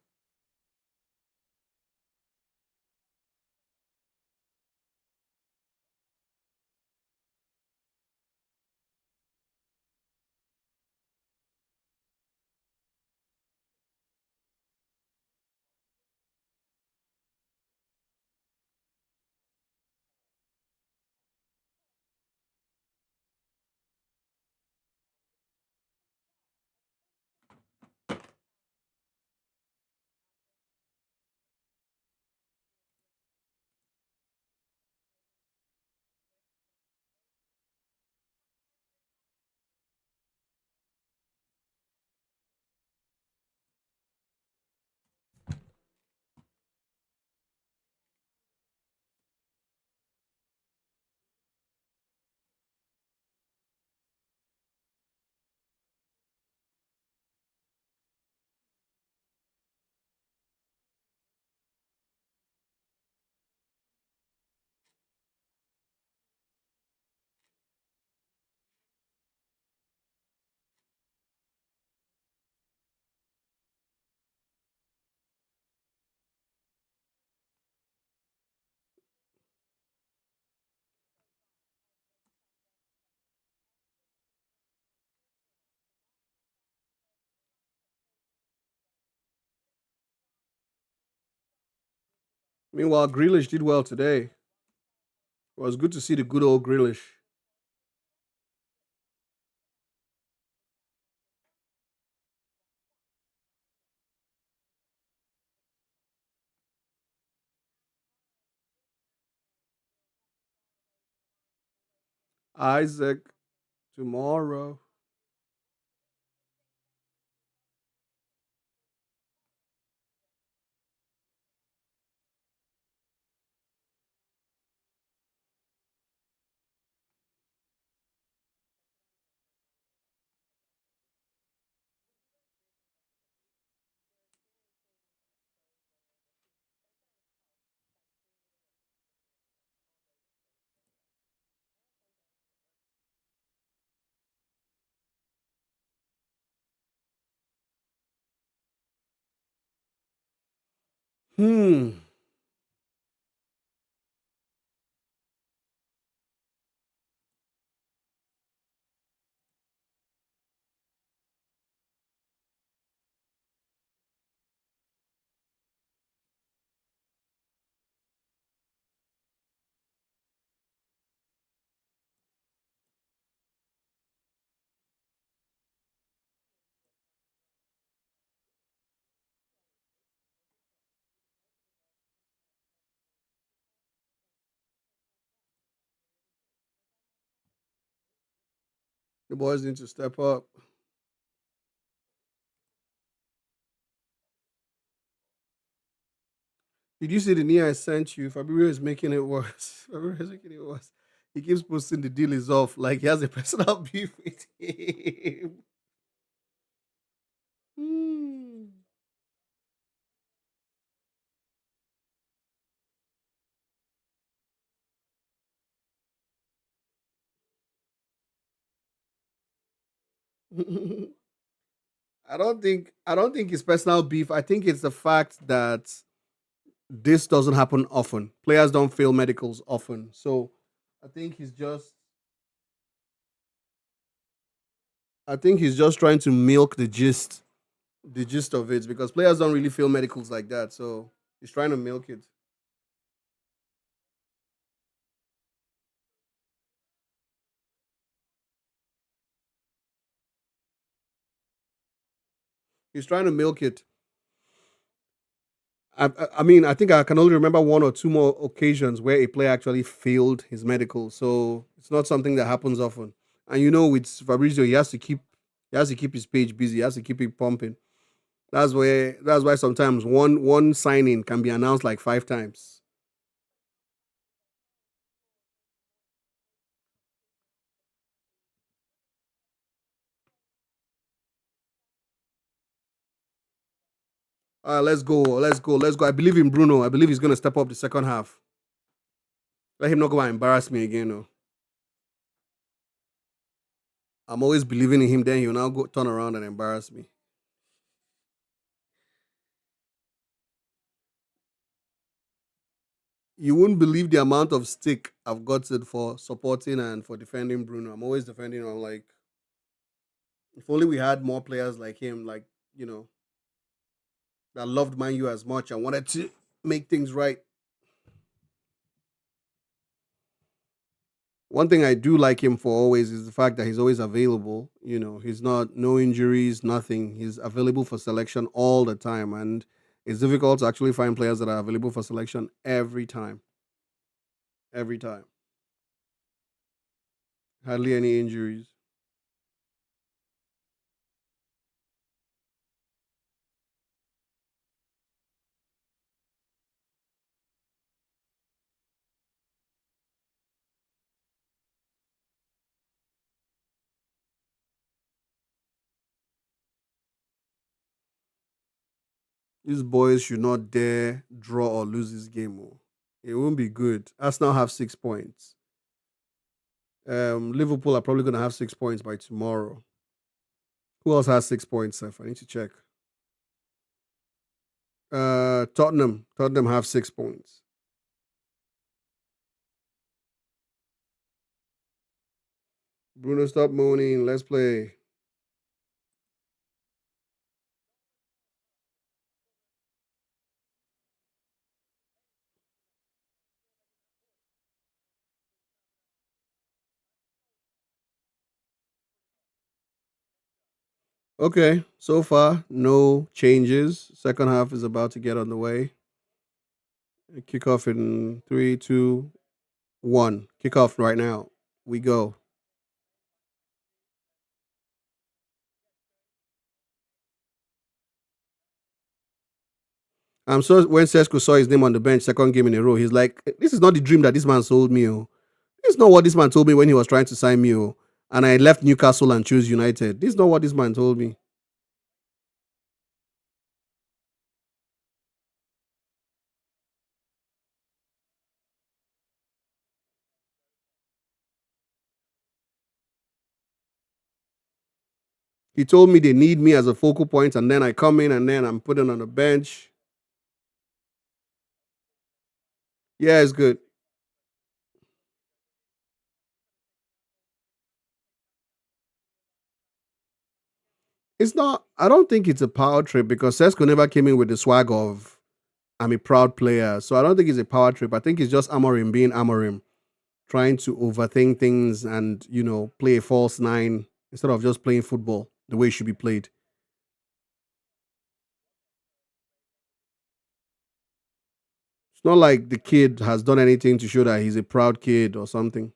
Speaker 1: Meanwhile, Grealish did well today. It was good to see the good old Grealish. Isaac tomorrow. Hmm. The boys need to step up. Did you see the knee I sent you? Fabio is making it worse. Fabio is making it worse. He keeps posting the deal is off like he has a personal beef with him. Hmm. I don't think it's personal beef. I think it's the fact that this doesn't happen often. Players don't fail medicals often. So I think he's just I think he's just trying to milk the gist of it because players don't really fail medicals like that. So he's trying to milk it. He's trying to milk it. I mean, I think I can only remember one or two more occasions where a player actually failed his medical. So it's not something that happens often. And with Fabrizio, he has to keep his page busy. He has to keep it pumping. That's why sometimes one signing can be announced like five times. Let's go, let's go, let's go. I believe in Bruno. I believe he's gonna step up the second half. Let him not go and embarrass me again. No. I'm always believing in him. Then he'll now go turn around and embarrass me. You wouldn't believe the amount of stick I've gotten for supporting and for defending Bruno. I'm always defending him. I'm like, if only we had more players like him, like, you know, that loved Man U as much and wanted to make things right. One thing I do like him for always is the fact that he's always available. He's not no injuries, nothing. He's available for selection all the time, and it's difficult to actually find players that are available for selection every time. Every time, hardly any injuries. These boys should not dare draw or lose this game. Oh. It won't be good. Arsenal have 6 points. Liverpool are probably going to have 6 points by tomorrow. Who else has 6 points, Seth? I need to check. Tottenham. Tottenham have 6 points. Bruno, stop moaning. Let's play. Okay, so far no changes. Second half is about to get on the way. Kick off in three, two, one. Kick off right now. We go. I'm so when Sesko saw his name on the bench, second game in a row, he's like, "This is not the dream that this man sold me. Oh. This is not what this man told me when he was trying to sign me. Oh. And I left Newcastle and chose United. This is not what this man told me." He told me they need me as a focal point, and then I come in and then I'm put on the bench. Yeah, it's good. It's not. I don't think it's a power trip because Sesko never came in with the swag of "I'm a proud player." So I don't think it's a power trip. I think it's just Amorim being Amorim, trying to overthink things and play a false nine instead of just playing football the way it should be played. It's not like the kid has done anything to show that he's a proud kid or something.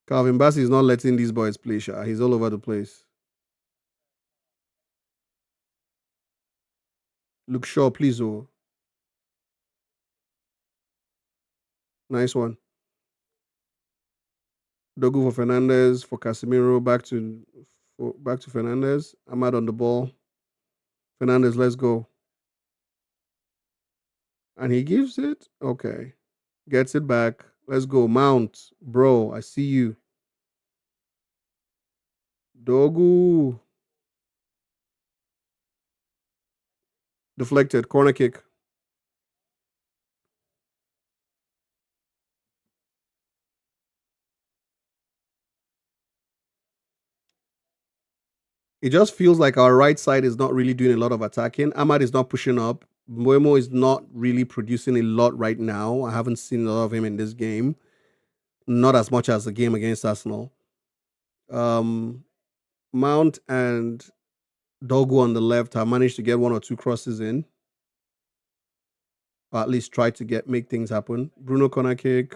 Speaker 1: Calvin Bassey is not letting these boys play. Sha. He's all over the place. Look Shaw, please. Oh, nice one. Dogu for Fernandez, for Casemiro, back to Fernandez. Ahmad on the ball. Fernandez, let's go. And he gives it. Okay. Gets it back. Let's go. Mount. Bro, I see you. Dogu. Deflected. Corner kick. It just feels like our right side is not really doing a lot of attacking. Ahmad is not pushing up. Buemo is not really producing a lot right now. I haven't seen a lot of him in this game. Not as much as the game against Arsenal. Um, Mount and Dogu on the left have managed to get one or two crosses in, or at least try to make things happen. Bruno corner kick.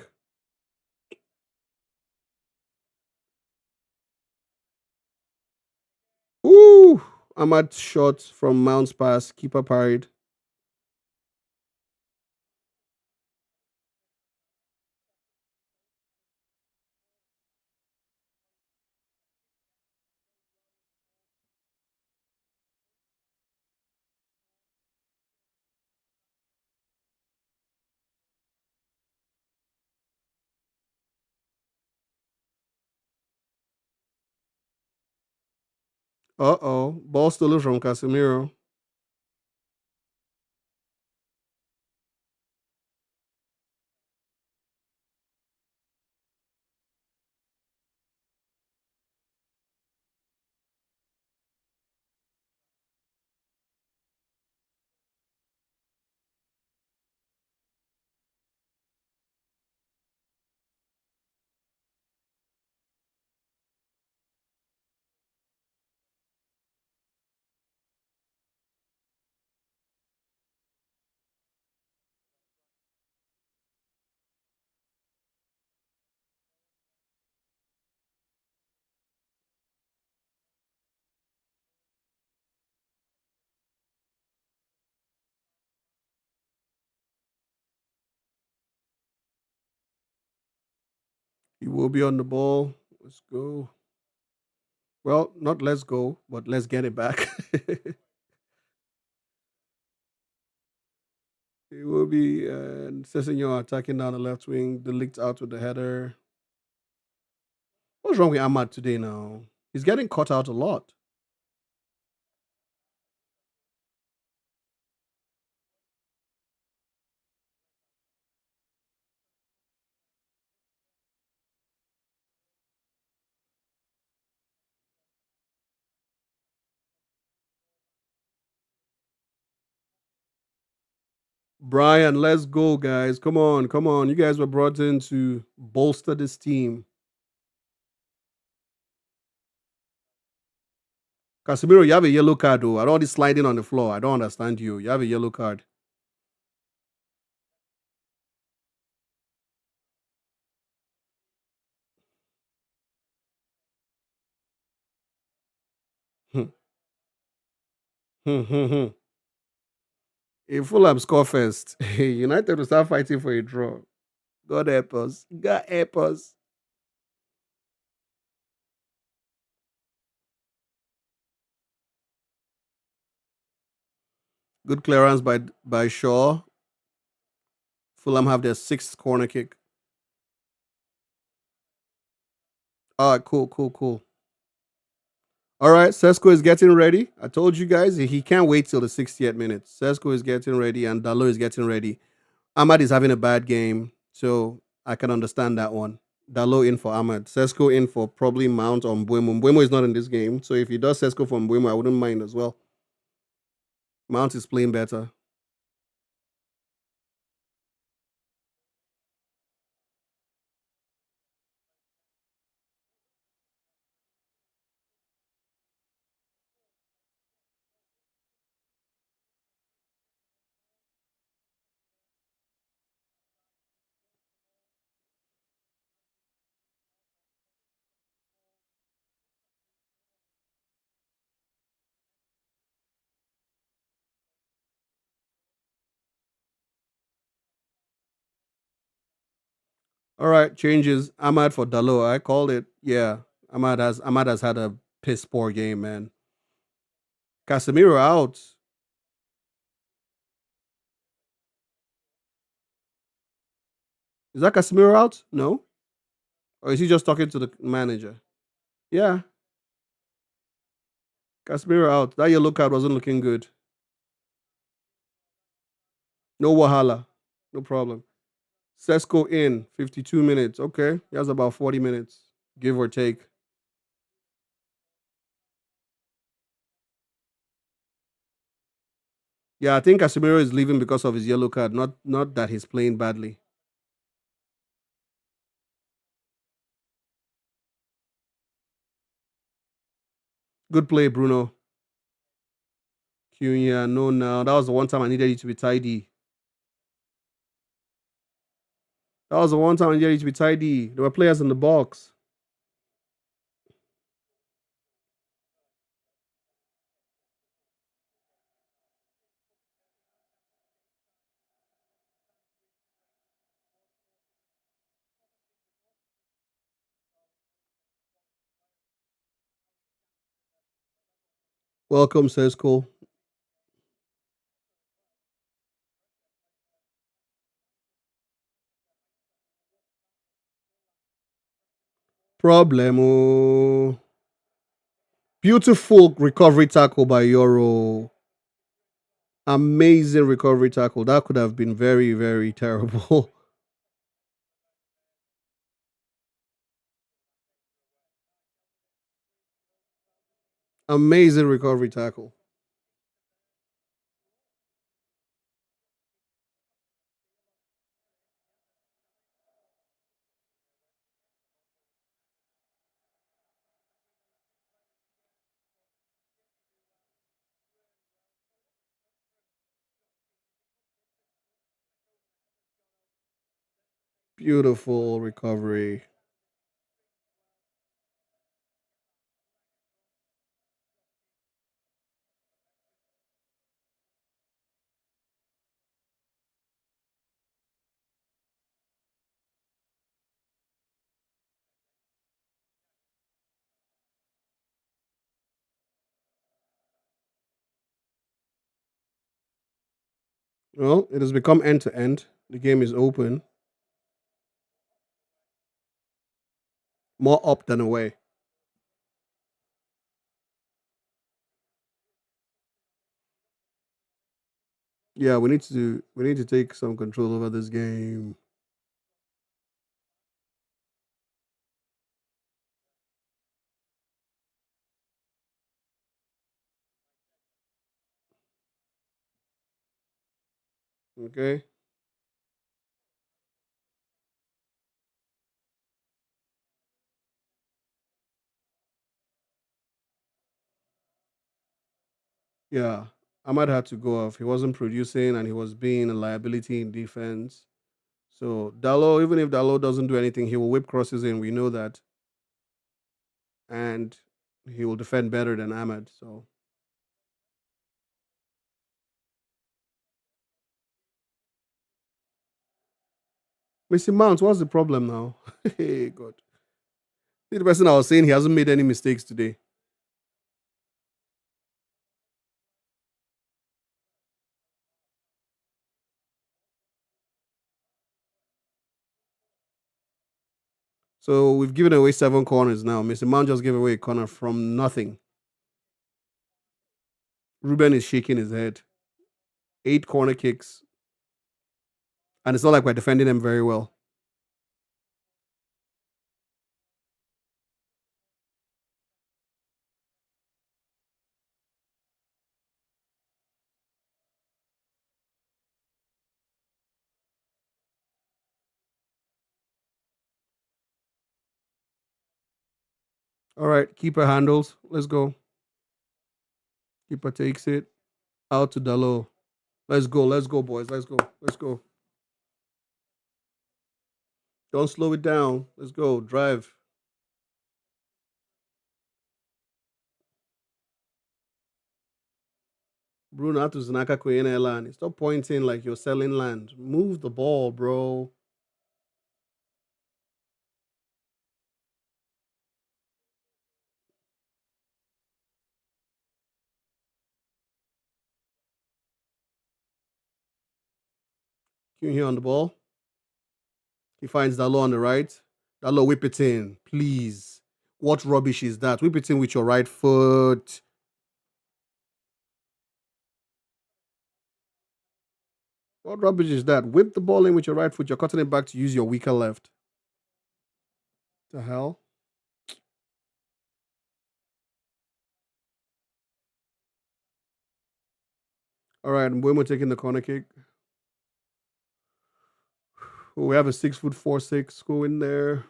Speaker 1: Ooh, Ahmad shot from Mount's pass. Keeper parried. Uh-oh. Ball stolen from Casemiro. He will be on the ball. Let's go. Well, not let's go, but let's get it back. It will be Sessignon attacking down the left wing. The licked out with the header. What's wrong with Ahmad today now? He's getting caught out a lot. Brian, let's go, guys. Come on, come on. You guys were brought in to bolster this team. Casemiro, you have a yellow card, though. I don't want this sliding on the floor. I don't understand you. You have a yellow card. If Fulham score first, United will start fighting for a draw. God help us. God help us. Good clearance by Shaw. Fulham have their sixth corner kick. All right, cool, cool, cool. All right, Sesko is getting ready. I told you guys he can't wait till the 60th minute. Sesko is getting ready and Dalo is getting ready. Ahmad is having a bad game, so I can understand that one. Dalo in for Ahmad. Sesko in for probably Mount or Mbuemo. Mbuemo is not in this game, so if he does Sesko for Mbuemo, I wouldn't mind as well. Mount is playing better. All right, changes. Ahmad for Dalo. I called it. Yeah, Ahmad has had a piss poor game, man. Casemiro out. Is that Casemiro out? No, or is he just talking to the manager? Yeah, Casemiro out. That yellow card wasn't looking good. No wahala. No problem. Sesko in 52 minutes. Okay, he has about 40 minutes, give or take. Yeah, I think Casemiro is leaving because of his yellow card, not that he's playing badly. Good play, Bruno. Cunha, no, now that was the one time I needed you to be tidy. That was the one time I needed you to be tidy. There were players in the box. Welcome, Sesko. Problemo. Beautiful recovery tackle by Euro. Amazing recovery tackle. That could have been very, very terrible. Amazing recovery tackle. Beautiful recovery. Well, it has become end to end. The game is open. More up than away. Yeah, we need to take some control over this game. Okay. Yeah. Ahmad had to go off. He wasn't producing and he was being a liability in defense. So Dallo, even if Dallo doesn't do anything, he will whip crosses in. We know that. And he will defend better than Ahmad. So Missy Mount, what's the problem now? Hey God. See, the person I was saying he hasn't made any mistakes today. So we've given away 7 corners now. Mr. Mount just gave away a corner from nothing. Ruben is shaking his head. 8 corner kicks, and it's not like we're defending them very well. All right, keeper handles. Let's go. Keeper takes it out to Dalo. Let's go, boys. Let's go. Don't slow it down. Let's go. Drive. Bruno to Zanaka Koyene land. Stop pointing like you're selling land. Move the ball, bro. Can you hear on the ball? He finds Dalo on the right. Dalo, whip it in, please. What rubbish is that? Whip it in with your right foot. What rubbish is that? Whip the ball in with your right foot. You're cutting it back to use your weaker left. The hell? All right, Mbuemo taking the corner kick. Oh, we have a 6'4" 6" go in there.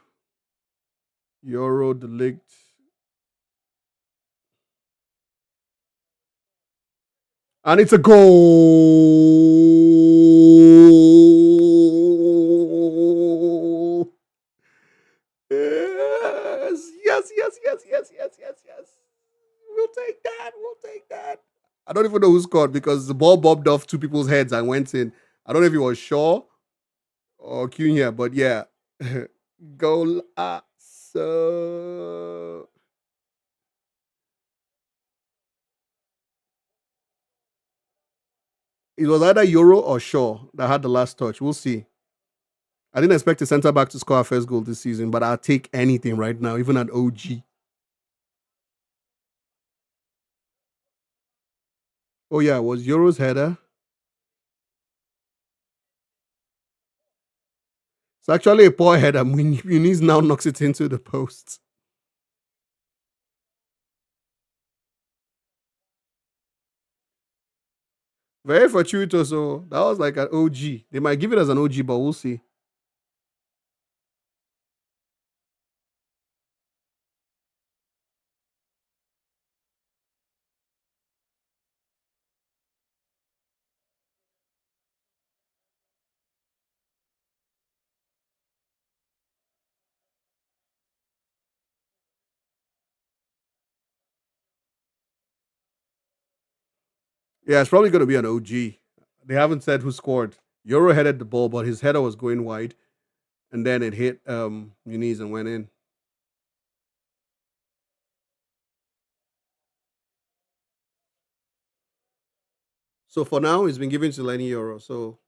Speaker 1: Euro delict. And it's a goal. Yes, yes, yes, yes, yes, yes, yes, yes. We'll take that. We'll take that. I don't even know who scored because the ball bobbed off two people's heads and went in. I don't know if it was Shaw or Cunha, but yeah. Goal. So it was either Euro or Shaw that had the last touch. We'll see. I didn't expect a centre back to score our first goal this season, but I'll take anything right now, even an OG. Oh yeah, it was Euro's header. It's actually a poor header. Muniz now knocks it into the post. Very fortuitous. So that was like an OG. They might give it as an OG, but we'll see. Yeah, it's probably going to be an OG. They haven't said who scored. Euro headed the ball, but his header was going wide, and then it hit Muniz and went in. So for now, it's been given to Lenny Euro. So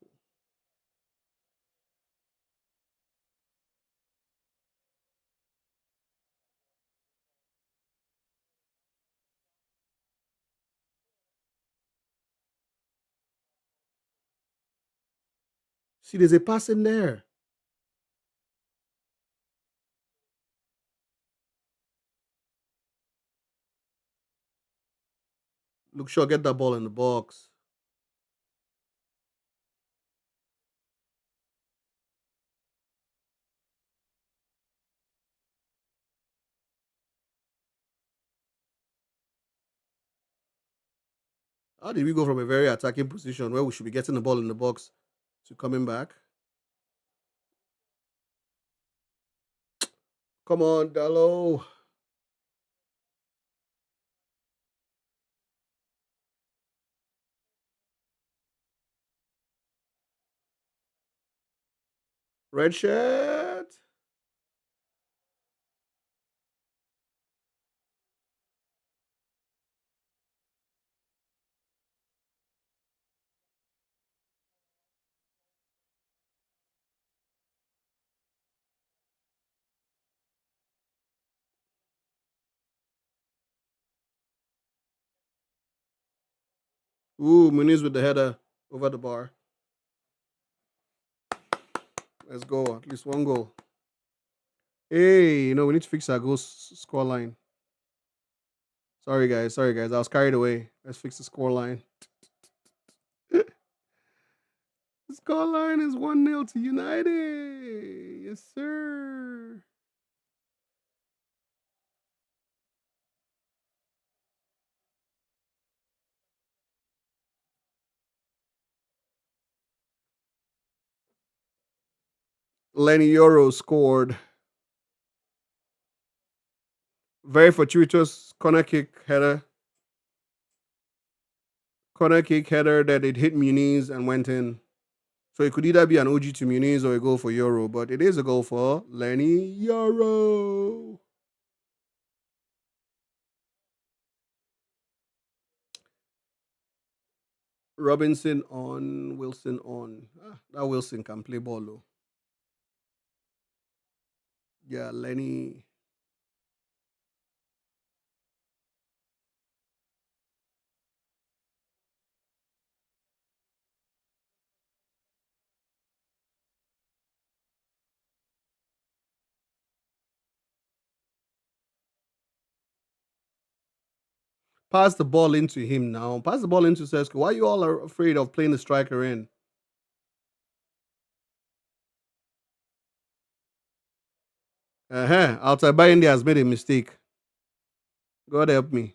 Speaker 1: see, there's a pass in there. Look, sure, get that ball in the box. How did we go from a very attacking position where we should be getting the ball in the box to coming back? Come on, Dallo. Red shirt. Ooh, Muniz with the header over the bar. Let's go. At least one goal. Hey, we need to fix our goal score line. Sorry, guys. Sorry, guys. I was carried away. Let's fix the score line. The score line is 1-0 to United. Yes, sir. Lenny Yoro scored. Very fortuitous corner kick header that it hit Muniz and went in. So it could either be an OG to Muniz or a goal for Euro, but it is a goal for Lenny Euro. Robinson on, Wilson on. That Wilson can play ball, though. Yeah, Lenny. Pass the ball into him now. Pass the ball into Sesko. Why are you all afraid of playing the striker in? Outside Bayende has made a mistake. God help me.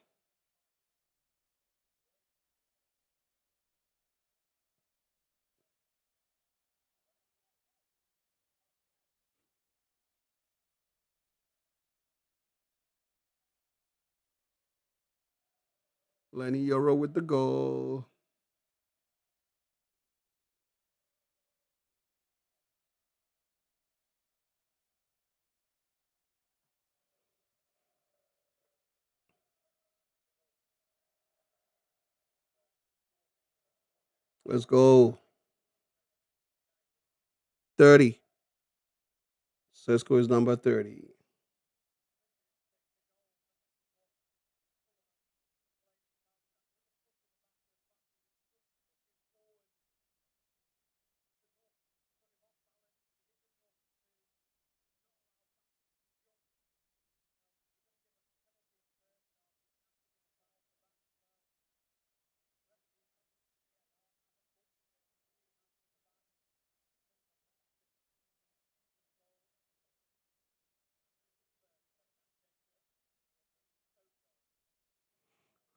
Speaker 1: Lenny Euro with the goal. Let's go. 30. Sesko is number 30.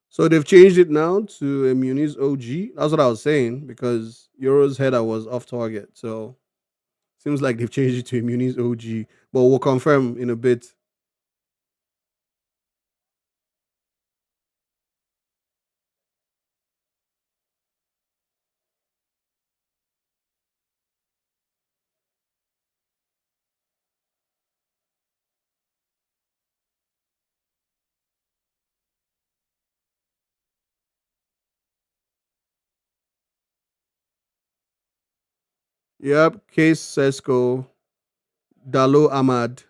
Speaker 1: So they've changed it now to a Muniz OG. That's what I was saying because Euro's header was off target. So seems like they've changed it to a Muniz OG. But we'll confirm in a bit. Yep, Case Sesko, Dalo Ahmad.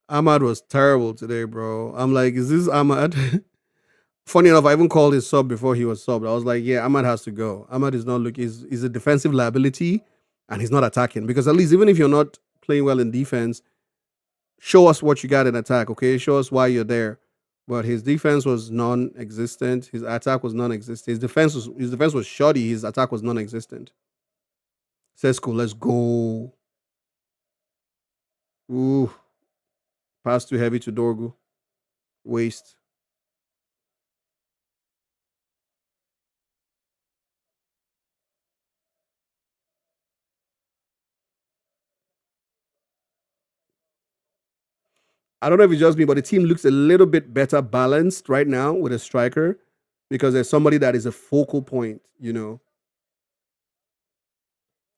Speaker 1: Ahmad was terrible today, bro. I'm like, is this Ahmad? Funny enough, I even called his sub before he was subbed. I was like, yeah, Ahmad has to go. Ahmad is not looking, he's a defensive liability and he's not attacking. Because at least even if you're not playing well in defense, show us what you got in attack, okay? Show us why you're there. But his defense was non-existent. His attack was non-existent. His defense was shoddy. His attack was non-existent. Sesko, let's go. Ooh, pass too heavy to Dorgu. Waste. I don't know if it's just me, but the team looks a little bit better balanced right now with a striker because there's somebody that is a focal point,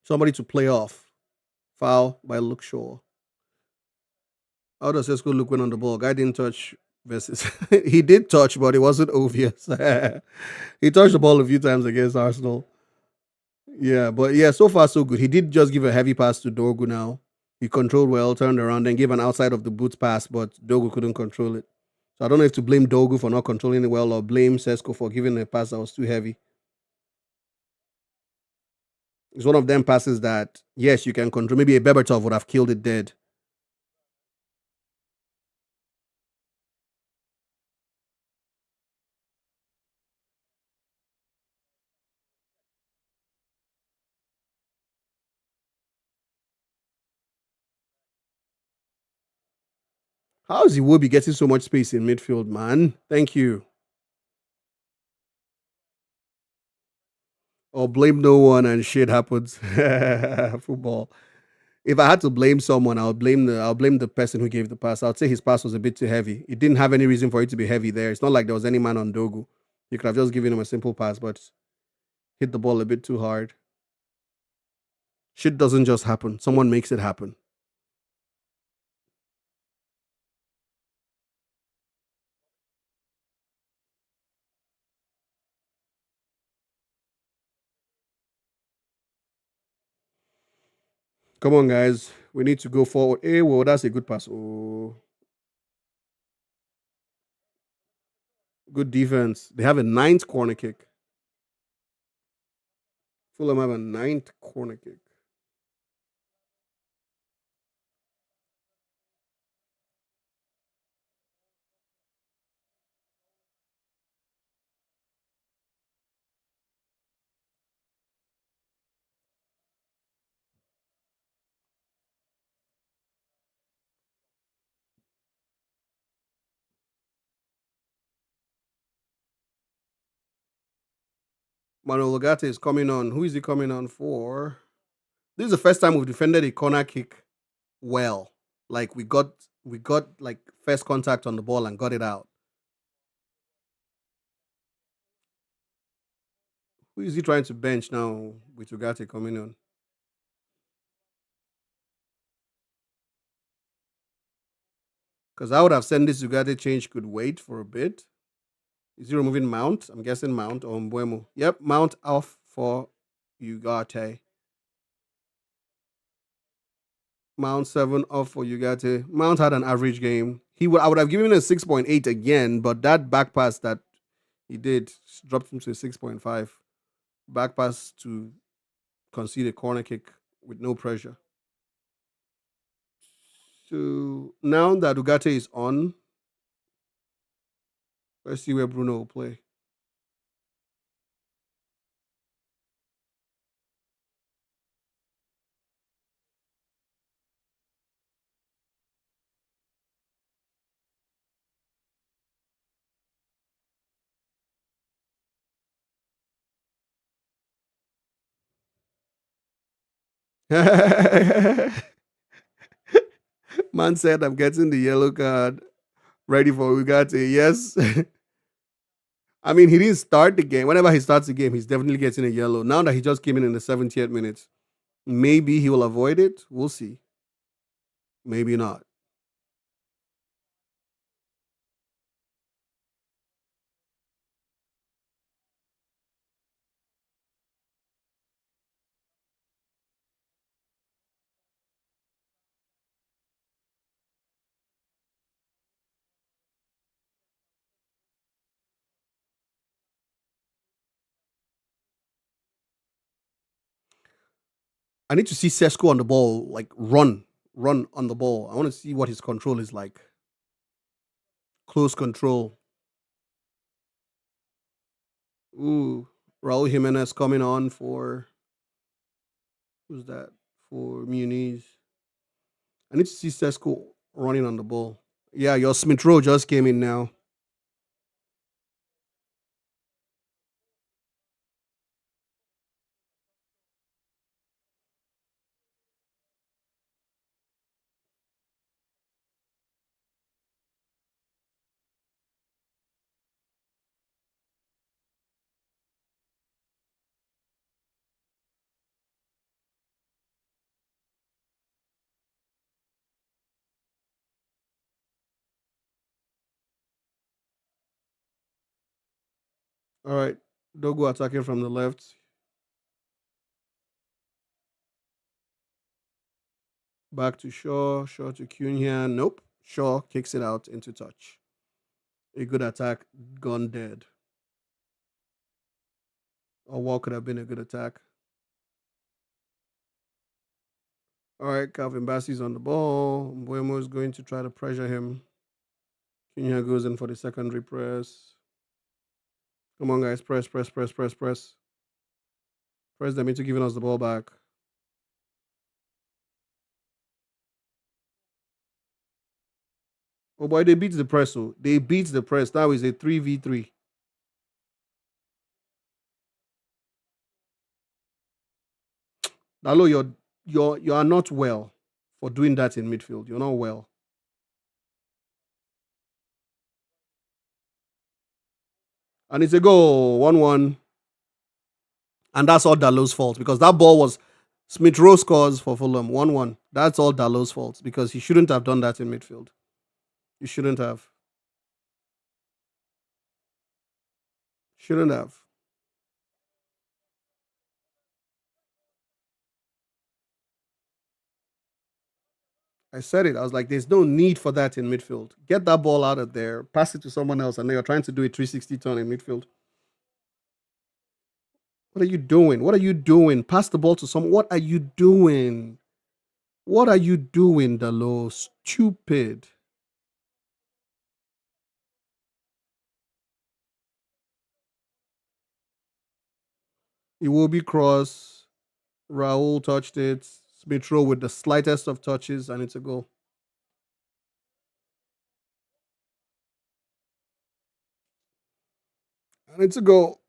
Speaker 1: somebody to play off. Foul by Luke Shaw. How does Sesko look when on the ball? Guy didn't touch versus he did touch, but it wasn't obvious. He touched the ball a few times against Arsenal. Yeah, but yeah, so far so good. He did just give a heavy pass to Dorgu now. He controlled well, turned around, then gave an outside of the boot pass, but Dogu couldn't control it. So I don't know if to blame Dogu for not controlling it well or blame Sesko for giving a pass that was too heavy. It's one of them passes that, yes, you can control. Maybe a Bebertov would have killed it dead. How is Iwobi getting so much space in midfield, man? Thank you. Or blame no one and shit happens. Football. If I had to blame someone, I'll blame the person who gave the pass. I'd say his pass was a bit too heavy. It didn't have any reason for it to be heavy there. It's not like there was any man on Dogu. You could have just given him a simple pass, but hit the ball a bit too hard. Shit doesn't just happen. Someone makes it happen. Come on, guys. We need to go forward. Hey, well, that's a good pass. Oh, good defense. They have a ninth corner kick. Fulham have a ninth corner kick. Manuel Logate is coming on. Who is he coming on for? This is the first time we've defended a corner kick well. Like we got like first contact on the ball and got it out. Who is he trying to bench now with Ugarte coming on? Because I would have said this Ugarte change could wait for a bit. Is he removing Mount? I'm guessing Mount or Mbuemo. Yep, Mount off for Ugarte. Mount 7 off for Ugarte. Mount had an average game. I would have given him a 6.8 again, but that back pass that he did dropped him to a 6.5. Back pass to concede a corner kick with no pressure. So now that Ugarte is on, let's see where Bruno will play. Man said, I'm getting the yellow card ready for Ugarte. Yes. I mean, he didn't start the game. Whenever he starts the game, he's definitely getting a yellow. Now that he just came in the 70th minute, maybe he will avoid it. We'll see. Maybe not. I need to see Sesko on the ball, like run on the ball. I want to see what his control is like. Close control. Ooh, Raul Jimenez coming on for who's that? For Muniz. I need to see Sesko running on the ball. Yeah, your Smith Rowe just came in now. All right, Dogo attacking from the left. Back to Shaw. Shaw to Cunha. Nope. Shaw kicks it out into touch. A good attack, gone dead. Or what could have been a good attack. All right, Calvin Bassey's on the ball. Buemo is going to try to pressure him. Cunha goes in for the secondary press. Come on, guys. Press, press, press, press, press. Press them into giving us the ball back. Oh boy, they beat the press. So they beat the press. Now is a 3v3. Dalo, you are not well for doing that in midfield. You're not well. And it's a goal, 1-1. And that's all Dalo's fault because that ball was Smith Rowe scores for Fulham 1-1. That's all Dalo's fault because he shouldn't have done that in midfield. He shouldn't have. Shouldn't have. I said it. I was like, there's no need for that in midfield. Get that ball out of there, pass it to someone else, and then you're trying to do a 360 turn in midfield. What are you doing? What are you doing? Pass the ball to someone. What are you doing? What are you doing, Dalo? Stupid. It will be cross. Raul touched it. Smith Rowe with the slightest of touches, and it's a goal. And it's a goal.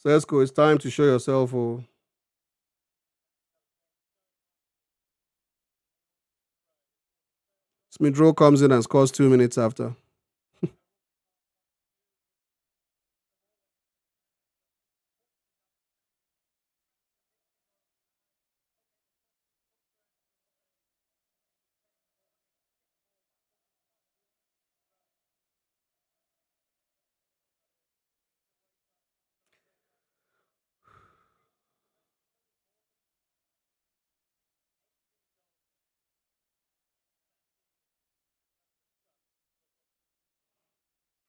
Speaker 1: Sesko, it's time to show yourself. Oh. Smith Rowe comes in and scores 2 minutes after.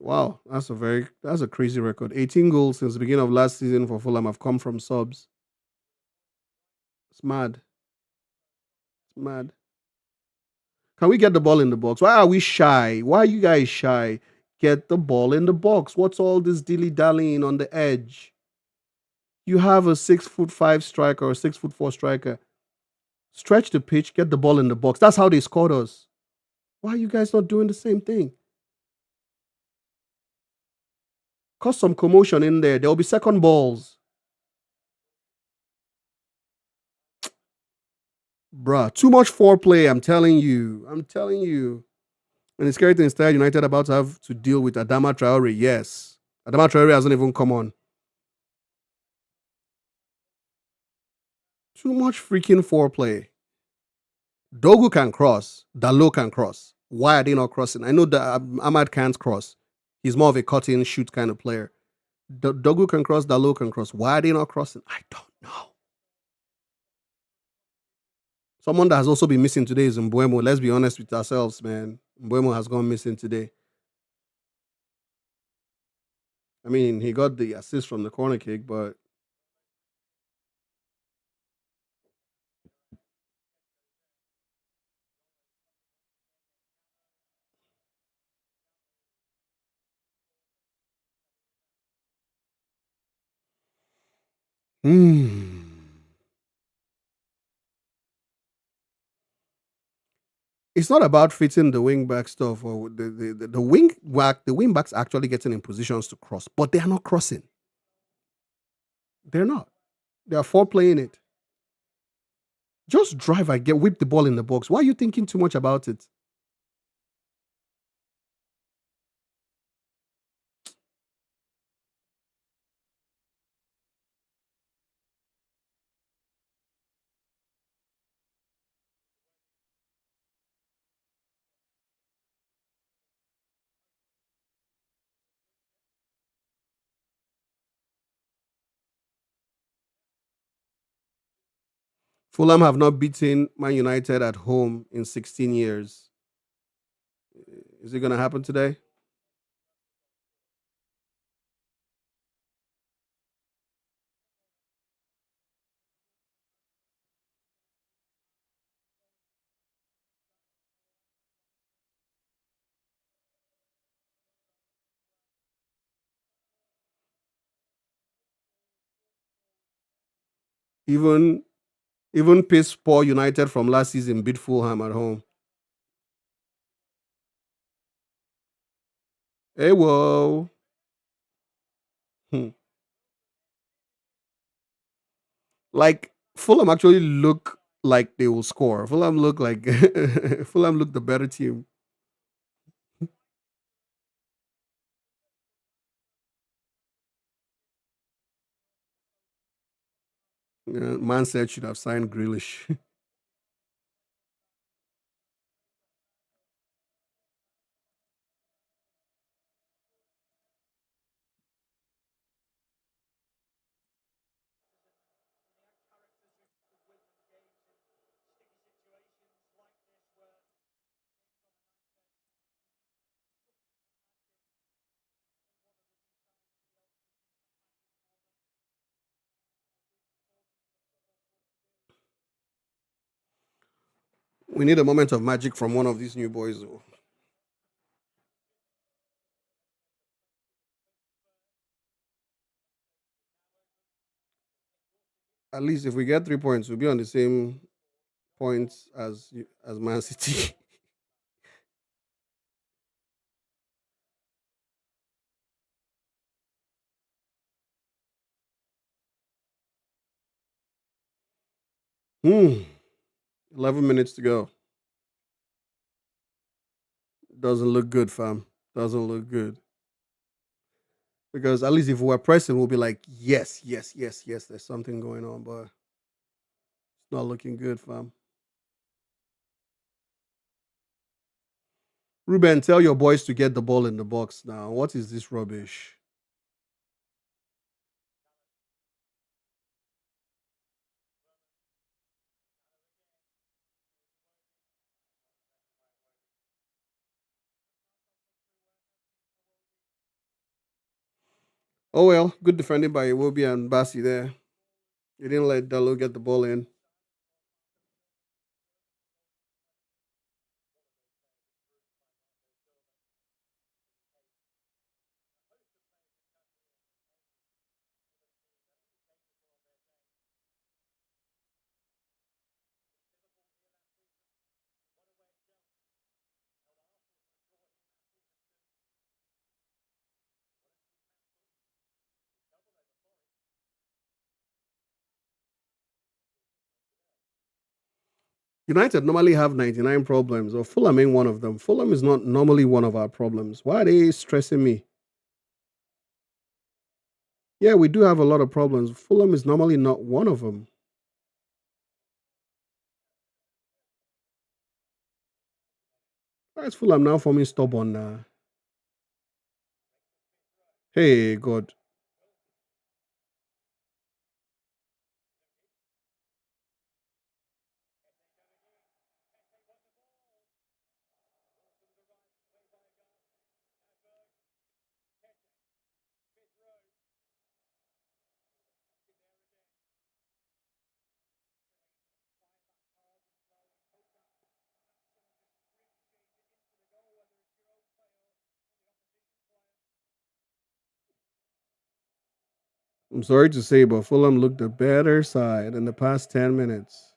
Speaker 1: Wow, that's a crazy record. 18 goals since the beginning of last season for Fulham have come from subs. It's mad. It's mad. Can we get the ball in the box? Why are we shy? Why are you guys shy? Get the ball in the box. What's all this dilly dallying on the edge? You have a 6'5" striker or 6'4" striker. Stretch the pitch, get the ball in the box. That's how they scored us. Why are you guys not doing the same thing? Cause some commotion in there. There'll be second balls. Bruh, too much foreplay, I'm telling you. I'm telling you. And it's scary thing instead United about to have to deal with Adama Traore. Yes. Adama Traore hasn't even come on. Too much freaking foreplay. Dogu can cross. Dalo can cross. Why are they not crossing? I know that Ahmad can't cross. He's more of a cut in, shoot kind of player. Dogu can cross. Dalo can cross. Why are they not crossing? I don't know. Someone that has also been missing today is Mbuemo. Let's be honest with ourselves, man. Mbuemo has gone missing today. I mean, he got the assist from the corner kick, but hmm. It's not about fitting the wing back stuff or the wing backs actually getting in positions to cross, but they are not crossing. They're not. They are four playing it. Just drive and get whip the ball in the box. Why are you thinking too much about it? Fulham have not beaten Man United at home in 16 years. Is it going to happen today? Even even piss poor United from last season beat Fulham at home. Hey, whoa. Hmm. Like Fulham actually look like they will score. Fulham look like Fulham look the better team. Man said should have signed Grealish. We need a moment of magic from one of these new boys, though. At least if we get 3 points, we'll be on the same points as Man City. Hmm. 11 minutes to go. Doesn't look good, fam. Doesn't look good. Because at least if we're pressing, we'll be like, yes, yes, yes, yes, there's something going on, but it's not looking good, fam. Ruben, tell your boys to get the ball in the box now. What is this rubbish? Oh well, good defending by Iwobi and Bassi there. They didn't let Dalo get the ball in. United normally have 99 problems, or Fulham ain't one of them. Fulham is not normally one of our problems. Why are they stressing me? Yeah, we do have a lot of problems. Fulham is normally not one of them. Why is Fulham now forming stubborn now? Hey, God. I'm sorry to say, but Fulham looked the better side in the past 10 minutes.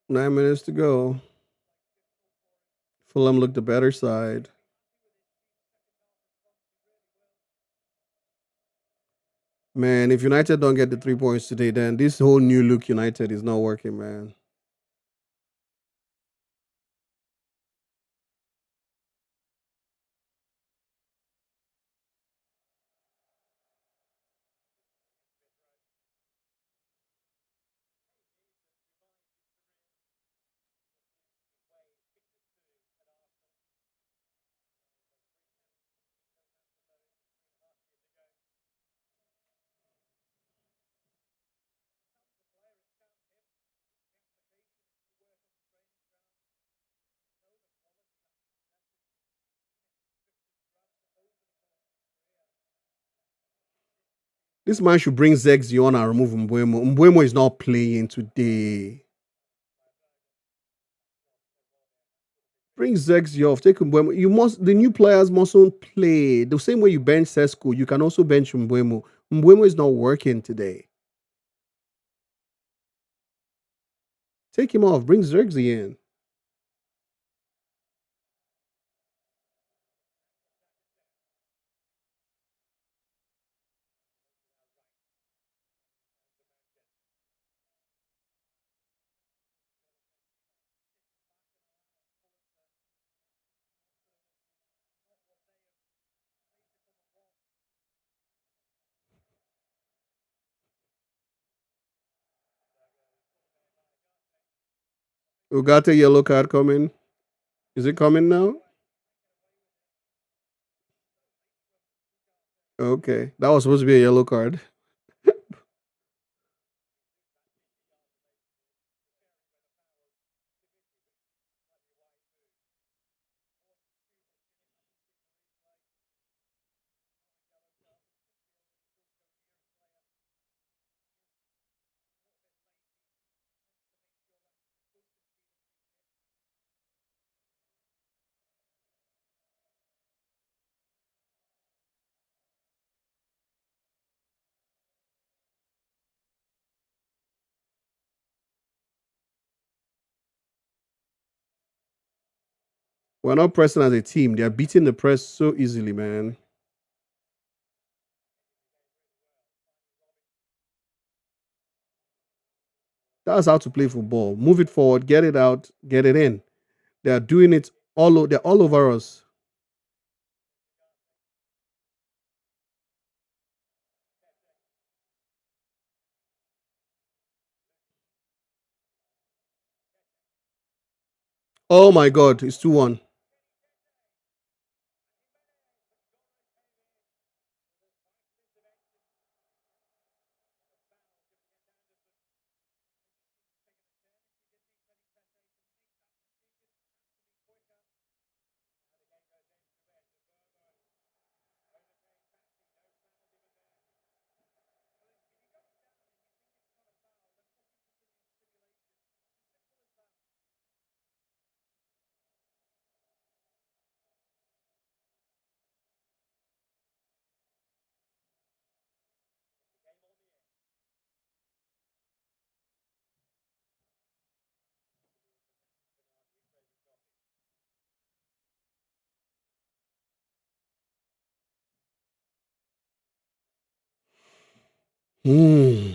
Speaker 1: Nine minutes to go. Fulham looked the better side. Man, if United don't get the 3 points today, then this whole new look United is not working, man. This man should bring Zegzi on and remove Mbuemo. Mbuemo is not playing today. Bring Zegzi off. Take Mbuemo. You must. The new players mustn't play the same way you bench Sesko. You can also bench Mbuemo. Mbuemo is not working today. Take him off. Bring Zergzi in. Ugarte yellow card coming. Is it coming now? Okay, that was supposed to be a yellow card. We're not pressing as a team. They are beating the press so easily, man. That's how to play football. Move it forward, get it out, get it in. They are doing it they're all over us. Oh my god, it's 2-1. Hmm.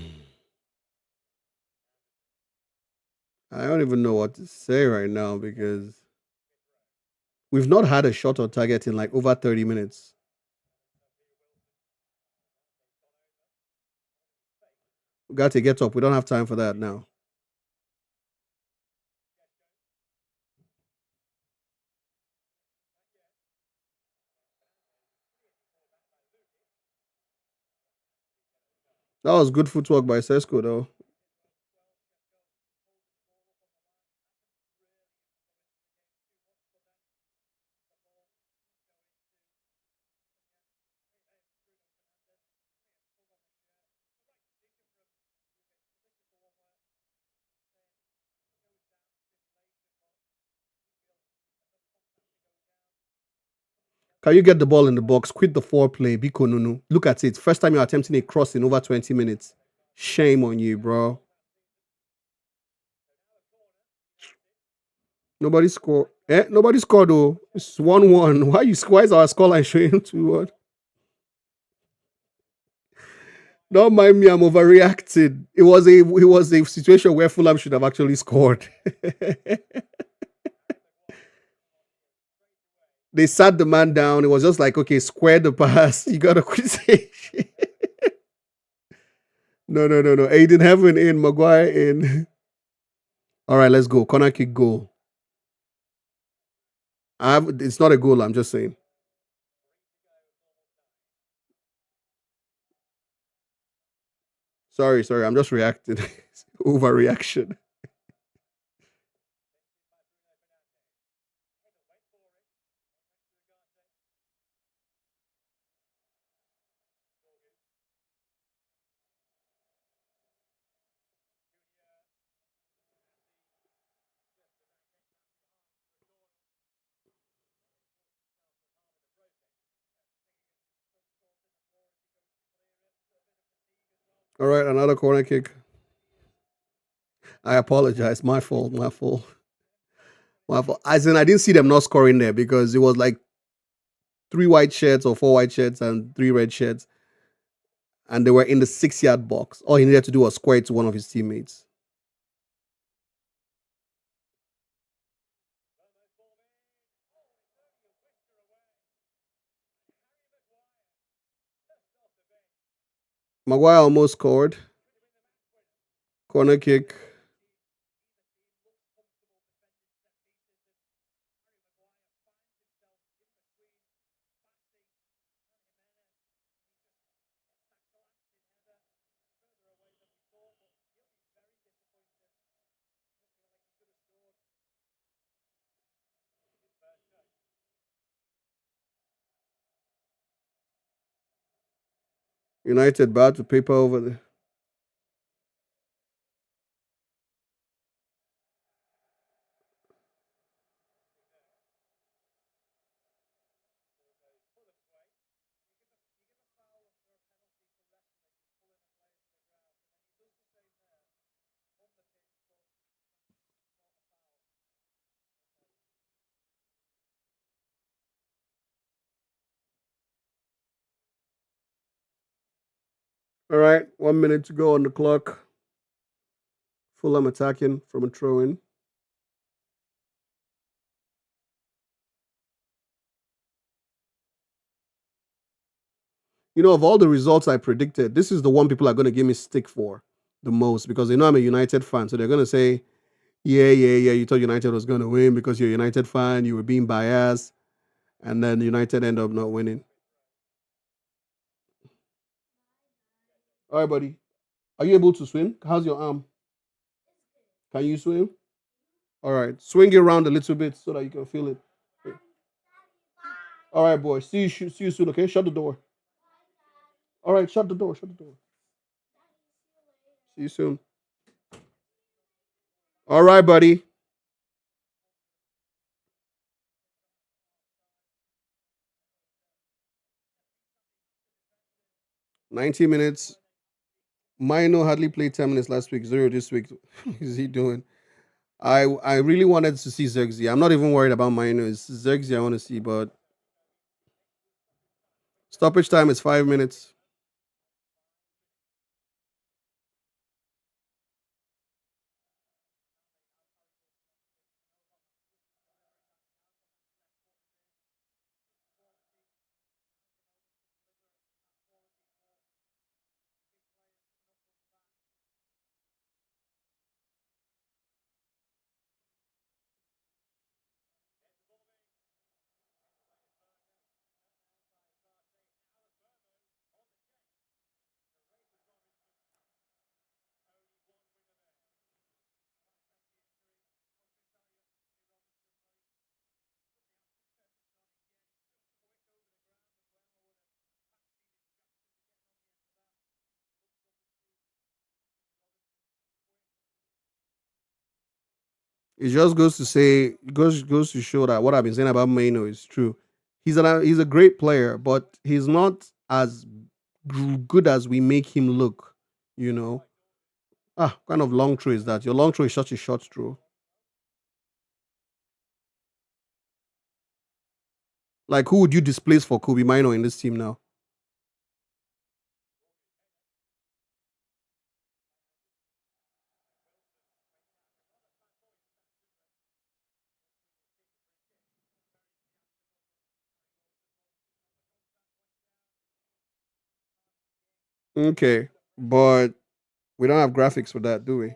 Speaker 1: I don't even know what to say right now because we've not had a shot on target in like over 30 minutes. We got to get up. We don't have time for that now. That was good footwork by Sesko, though. Can you get the ball in the box? Quit the foreplay. Biko Nunu. Look at it. First time you're attempting a cross in over 20 minutes. Shame on you, bro. Nobody scored. Nobody scored though. It's 1-1. Why is our scoreline showing 2-1? Don't mind me, I'm overreacting. It was a situation where Fulham should have actually scored. They sat the man down. It was just like, okay, square the pass. You gotta quit. No, no, no, no. Aiden Heaven in, Maguire in. All right, let's go. Corner kick goal. It's not a goal, I'm just saying. Sorry, sorry. I'm just reacting. Overreaction. All right, another corner kick. I apologize. My fault. My fault. My fault. As in, I didn't see them not scoring there because it was like three white shirts or four white shirts and three red shirts, and they were in the 6 yard box. All he needed to do was square it to one of his teammates. Maguire almost scored. Corner kick. United bad to paper over there. All right, 1 minute to go on the clock. Fulham attacking from a throw in. Of all the results I predicted, this is the one people are going to give me stick for the most because they know I'm a United fan. So they're going to say, yeah, yeah, yeah, you thought United was going to win because you're a United fan, you were being biased, and then United end up not winning. All right, buddy. Are you able to swim? How's your arm? Can you swim? All right. Swing it around a little bit so that you can feel it. All right, boy. See you soon, okay? Shut the door. All right, shut the door. Shut the door. See you soon. All right, buddy. 90 minutes. Mino hardly played 10 minutes last week, zero this week. What is he doing? I really wanted to see Zergzy. I'm not even worried about Mino. It's Zergzy I want to see, but stoppage time is 5 minutes. It just goes to say, goes to show that what I've been saying about Mino is true. He's a great player, but he's not as good as we make him look. You know, kind of long throw is that? Your long throw is such a short throw. Like, who would you displace for Kobe Minor in this team now? Okay, but we don't have graphics for that, do we?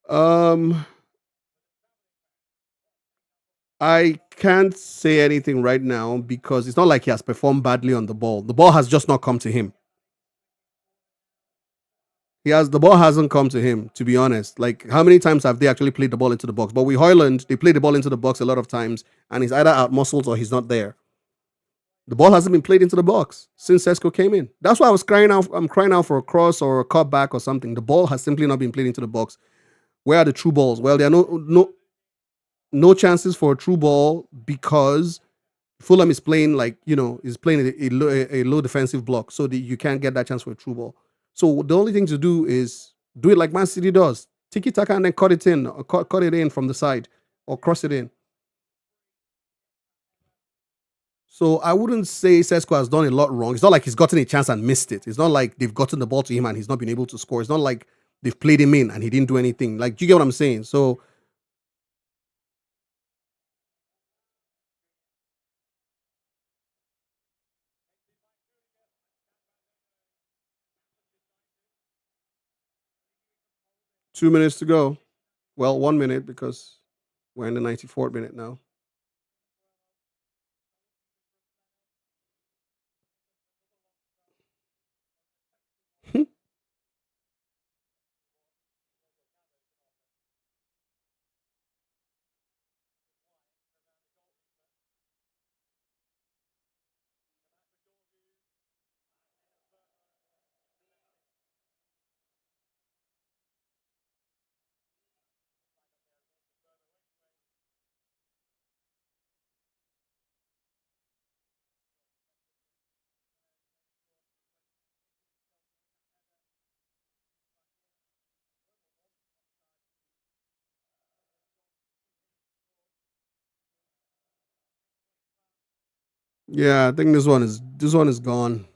Speaker 1: Um, I can't say anything right now because it's not like he has performed badly on the ball. The ball has just not come to him. The ball hasn't come to him, to be honest. Like, how many times have they actually played the ball into the box? But with Hoyland, they play the ball into the box a lot of times, and he's either out muscled or he's not there. The ball hasn't been played into the box since Sesko came in. That's why I was crying out. I'm crying out for a cross or a cutback or something. The ball has simply not been played into the box. Where are the true balls? Well, there are no chances for a true ball because Fulham is playing like is playing a low defensive block, so that you can't get that chance for a true ball. So the only thing to do is do it like Man City does: tiki taka and then cut it in, or cut it in from the side, or cross it in. So I wouldn't say Sesko has done a lot wrong. It's not like he's gotten a chance and missed it. It's not like they've gotten the ball to him and he's not been able to score. It's not like they've played him in and he didn't do anything. Like, do you get what I'm saying? So 2 minutes to go. Well, 1 minute because we're in the 94th minute now. Yeah, I think this one is gone.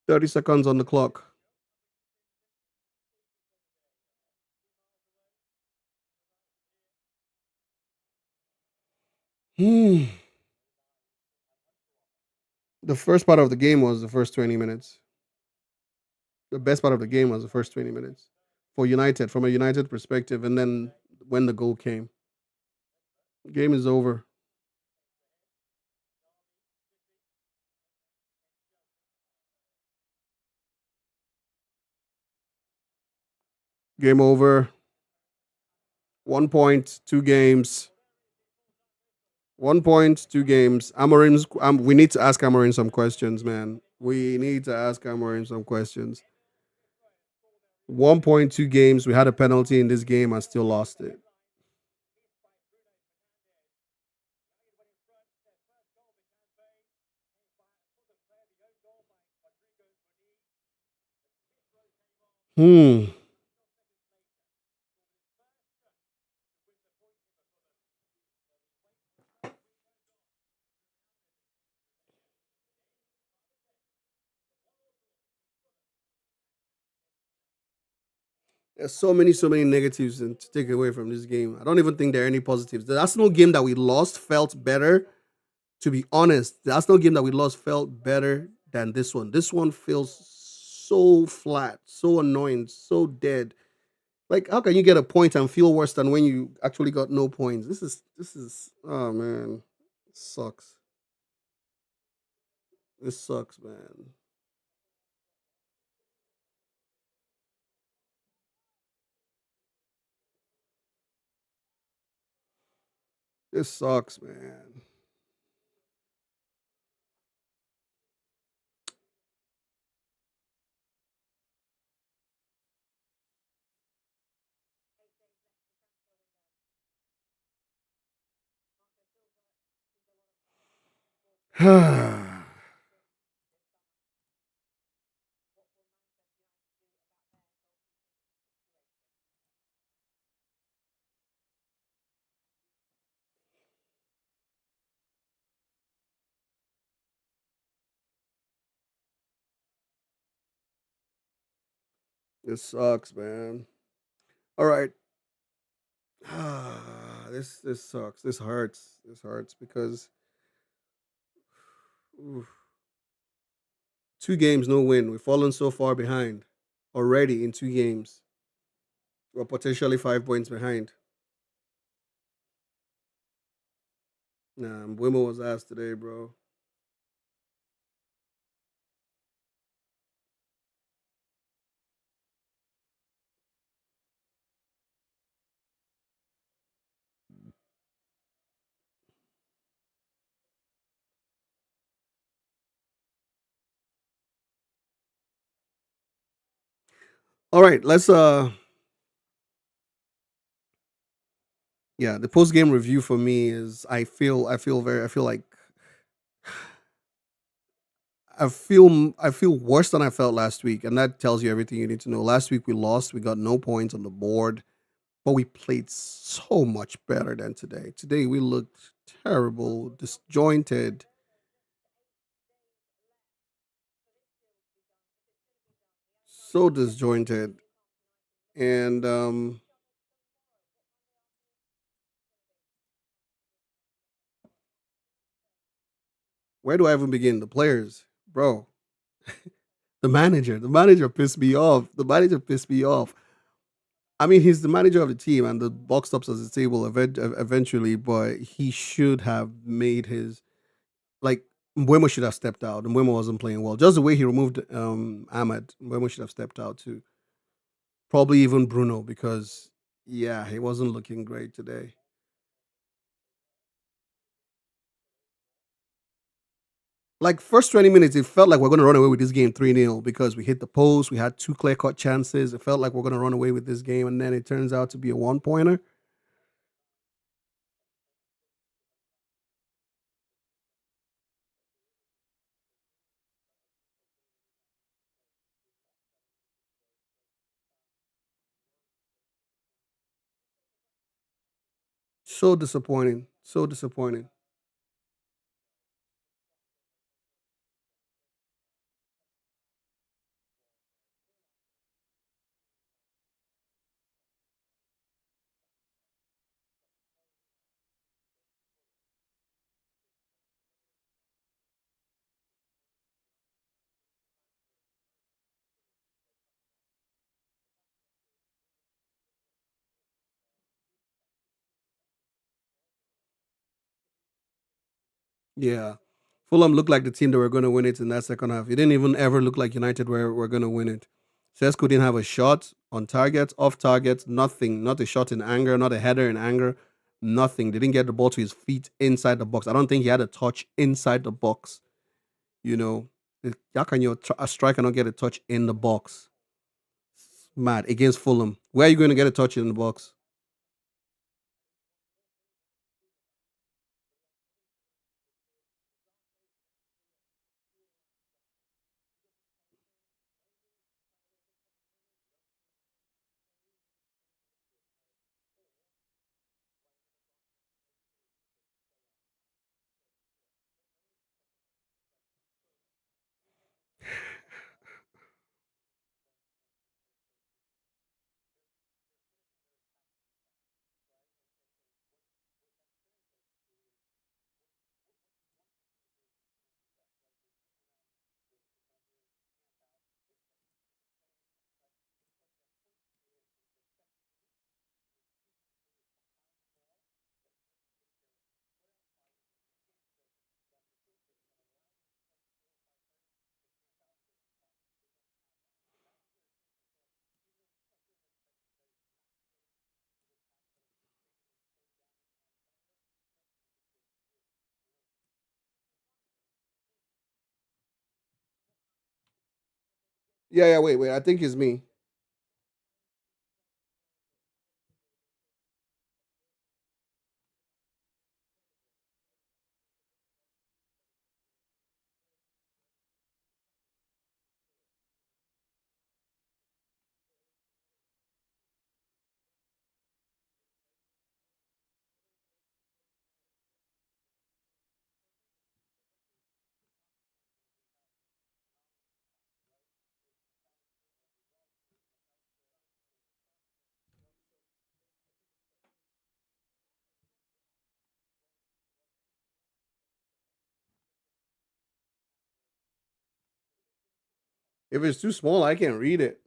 Speaker 1: 30 seconds on the clock. Hmm. The first part of the game was the first 20 minutes. The best part of the game was the first 20 minutes for United, from a United perspective. And then when the goal came, game is over. Game over. 1 point, 2 games. 1 point, 2 games. Amorim's. We need to ask Amorim some questions, man. We need to ask Amorim some questions. 1.2 games. We had a penalty in this game and still lost it. Hmm. There's so many negatives and to take away from this game. I don't even think there are any positives. The Arsenal game that we lost felt better. To be honest, the Arsenal game that we lost felt better than this one. This one feels so flat, so annoying, so dead. Like, how can you get a point and feel worse than when you actually got no points? This is oh man, it sucks. This sucks, man. This sucks, man. This sucks, man. All right. This sucks. This hurts. This hurts because oof, 2 games, no win. We've fallen so far behind already in 2 games. We're potentially 5 points behind. Nah, Mbwemo was asked today, bro. All right, let's yeah, the post game review for me is I feel like I feel worse than I felt last week, and that tells you everything you need to know. Last week we lost, we got no points on the board, but we played so much better than today. Today we looked terrible, disjointed, so disjointed, and where do I even begin? The players, bro. The manager pissed me off. The manager pissed me off. I mean, he's the manager of the team, and the box stops at the table eventually. But he should have made his like Mbuemo should have stepped out. Mbuemo wasn't playing well. Just the way he removed Ahmed, Mbuemo should have stepped out too. Probably even Bruno because yeah, he wasn't looking great today. Like first 20 minutes, it felt like we're going to run away with this game 3-0 because we hit the post. We had 2 clear cut chances. It felt like we're going to run away with this game, and then it turns out to be a 1 pointer. So disappointing. So disappointing. Yeah. Fulham looked like the team that were going to win it in that second half. It didn't even ever look like United were going to win it. Sesko didn't have a shot on target, off target, nothing. Not a shot in anger, not a header in anger, nothing. They didn't get the ball to his feet inside the box. I don't think he had a touch inside the box. You know, how can a striker not get a touch in the box? Mad against Fulham. Where are you going to get a touch in the box? Yeah, yeah. Wait, wait. I think it's me. If it's too small, I can't read it.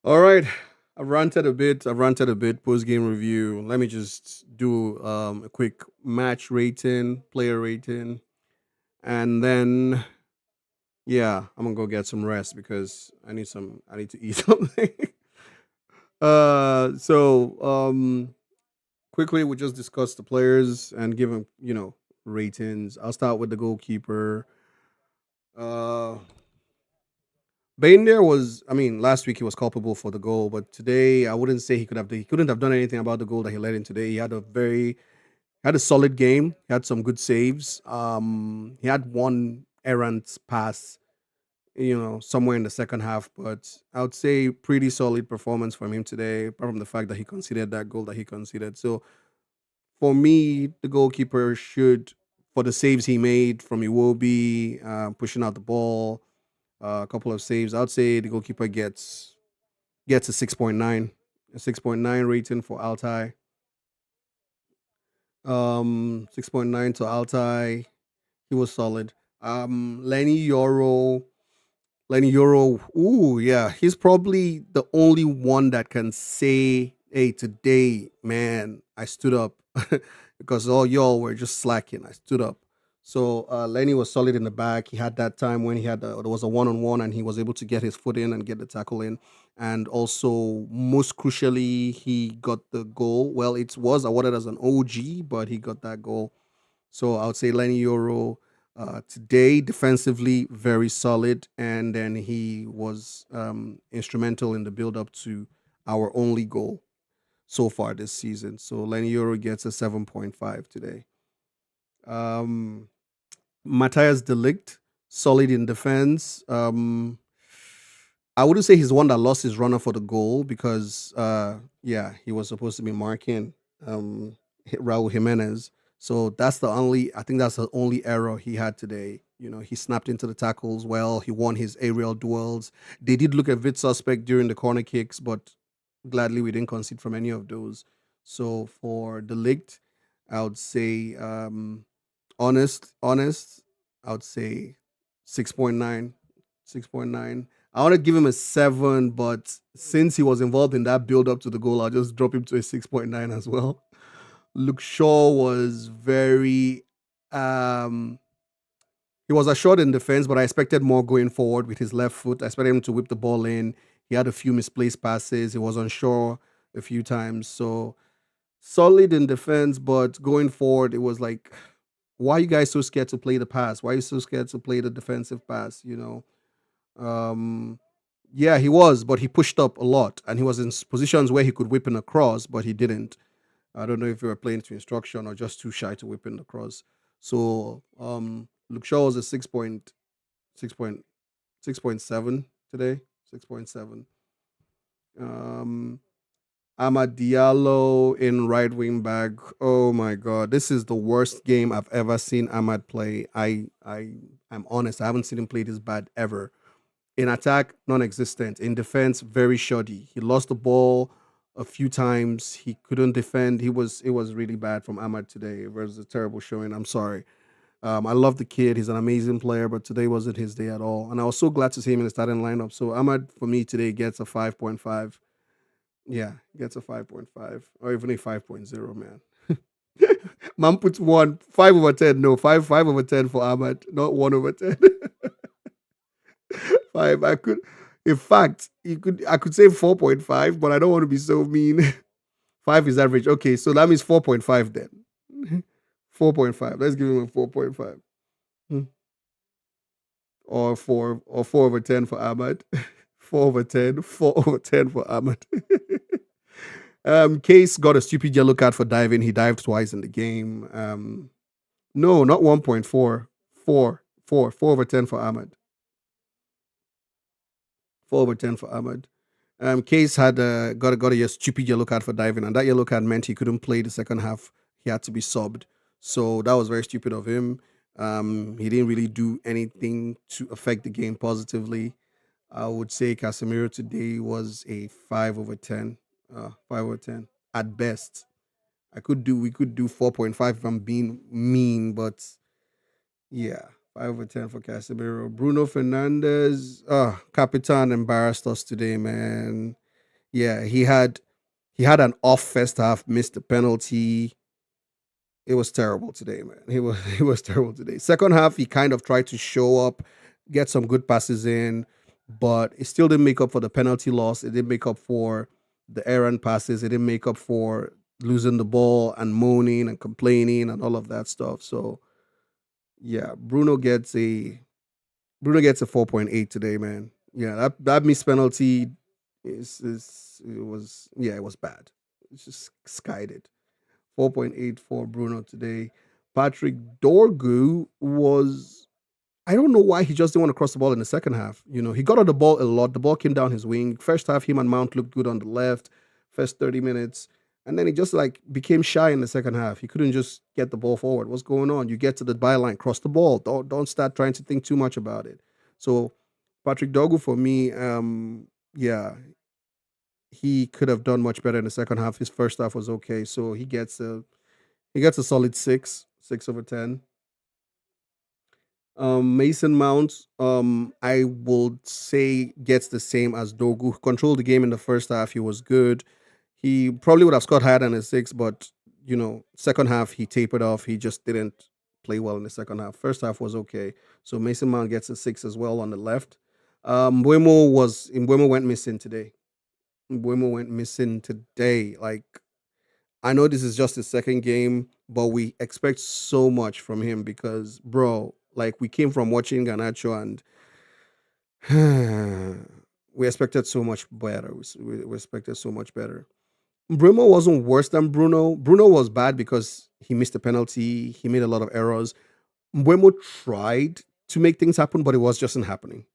Speaker 1: All right. I've ranted a bit. I've ranted a bit. Post game review. Let me just do a quick match rating, player rating, and then yeah, I'm gonna go get some rest because I need some. I need to eat something. Quickly, we just discuss the players and give them, ratings. I'll start with the goalkeeper. Uh, Bain there was, I mean, last week he was culpable for the goal, but today I wouldn't say he couldn't have done anything about the goal that he let in today. He had a solid game. He had some good saves. He had one errant pass, somewhere in the second half, but I would say pretty solid performance from him today, apart from the fact that he conceded that goal that he conceded. So for me, the goalkeeper should, for the saves he made from Iwobi, pushing out the ball, a couple of saves, I'd say the goalkeeper gets a 6.9, a 6.9 rating for Altai. 6.9 to Altai. He was solid. Lenny Yoro. Lenny Euro, ooh, yeah, he's probably the only one that can say, "Hey, today, man, I stood up," because all y'all were just slacking. I stood up. So Lenny was solid in the back. He had that time when there was a one on one and he was able to get his foot in and get the tackle in. And also, most crucially, he got the goal. Well, it was awarded as an OG, but he got that goal. So I would say Lenny Euro today defensively very solid, and then he was instrumental in the build up to our only goal so far this season. So Lenny Euro gets a 7.5 today. Um, Matthias Delict, solid in defense. I wouldn't say he's the one that lost his runner for the goal because, yeah, he was supposed to be marking um, Raul Jimenez. So I think that's the only error he had today. He snapped into the tackles well. He won his aerial duels. They did look a bit suspect during the corner kicks, but gladly we didn't concede from any of those. So for Delict, I would say honest, I would say 6.9. 6.9. I want to give him a 7, but since he was involved in that build up to the goal, I'll just drop him to a 6.9 as well. Luke Shaw was very um He was assured in defense, but I expected more going forward with his left foot. I expected him to whip the ball in. He had a few misplaced passes. He was unsure a few times. So solid in defense, but going forward, it was like, why are you guys so scared to play the pass? Why are you so scared to play the defensive pass? Um, yeah, he was, but he pushed up a lot, and he was in positions where he could whip in a cross, but he didn't. I don't know if we were playing to instruction or just too shy to whip in the cross. So Luke Shaw was a 6.7 today. 6.7. Um Amad Diallo in right wing back. Oh my god. This is the worst game I've ever seen Ahmad play. I'm honest, I haven't seen him play this bad ever. In attack, non-existent. In defense, very shoddy. He lost the ball a few times. He couldn't defend. It was really bad from Ahmad today. It was a terrible showing. I'm sorry. I love the kid. He's an amazing player, but today wasn't his day at all. And I was so glad to see him in the starting lineup. So Ahmad for me today gets a 5.5. Yeah, gets a 5.5 or even a 5.0, man. Man puts 5/10. No, five over 10 for Ahmad, not 1/10. Five. I could, in fact, I could say 4.5, but I don't want to be so mean. Five is average. Okay, so that means 4.5 then. 4.5. Let's give him a 4.5. Hmm. Or 4/10 for Ahmad. 4/10. 4/10 for Ahmad. Case got a stupid yellow card for diving. He dived twice in the game. No, not 1.4. 4/10 for Ahmad. 4/10 for Ahmad. Case had got a stupid yellow card for diving, and that yellow card meant he couldn't play the second half. He had to be subbed. So that was very stupid of him. He didn't really do anything to affect the game positively. I would say Casemiro today was a 5/10. 5/10 at best. We could do 4.5 if I'm being mean, but yeah, 5/10 for Casemiro. Bruno Fernandez, Capitan embarrassed us today, man. Yeah, he had an off first half, missed the penalty. It was terrible today, man. He was terrible today. Second half, he kind of tried to show up, get some good passes in, but it still didn't make up for the penalty loss. It didn't make up for the errant passes. It didn't make up for losing the ball and moaning and complaining and all of that stuff. So yeah, Bruno gets a 4.8 today, man. Yeah, that missed penalty it was bad. It's just skied it. 4.8 for Bruno today. Patrick Dorgu was, I don't know why he just didn't want to cross the ball in the second half. He got on the ball a lot. The ball came down his wing. First half, him and Mount looked good on the left, first 30 minutes. And then he just like became shy in the second half. He couldn't just get the ball forward. What's going on? You get to the byline, cross the ball. Don't start trying to think too much about it. So Patrick Dorgu for me, yeah, he could have done much better in the second half. His first half was okay. So he gets a solid 6/10. Mason Mount, I would say gets the same as Dogu. Controlled the game in the first half. He was good. He probably would have scored higher than a 6, but second half he tapered off. He just didn't play well in the second half. First half was okay. So Mason Mount gets a 6 as well on the left. Mbuemo went missing today. Mbuemo went missing today. Like, I know this is just his second game, but we expect so much from him because, bro, like we came from watching Ganacho and we expected so much better. We expected so much better. Bruno wasn't worse than Bruno. Bruno was bad because he missed a penalty. He made a lot of errors. Mbuemo tried to make things happen, but it was just not happening.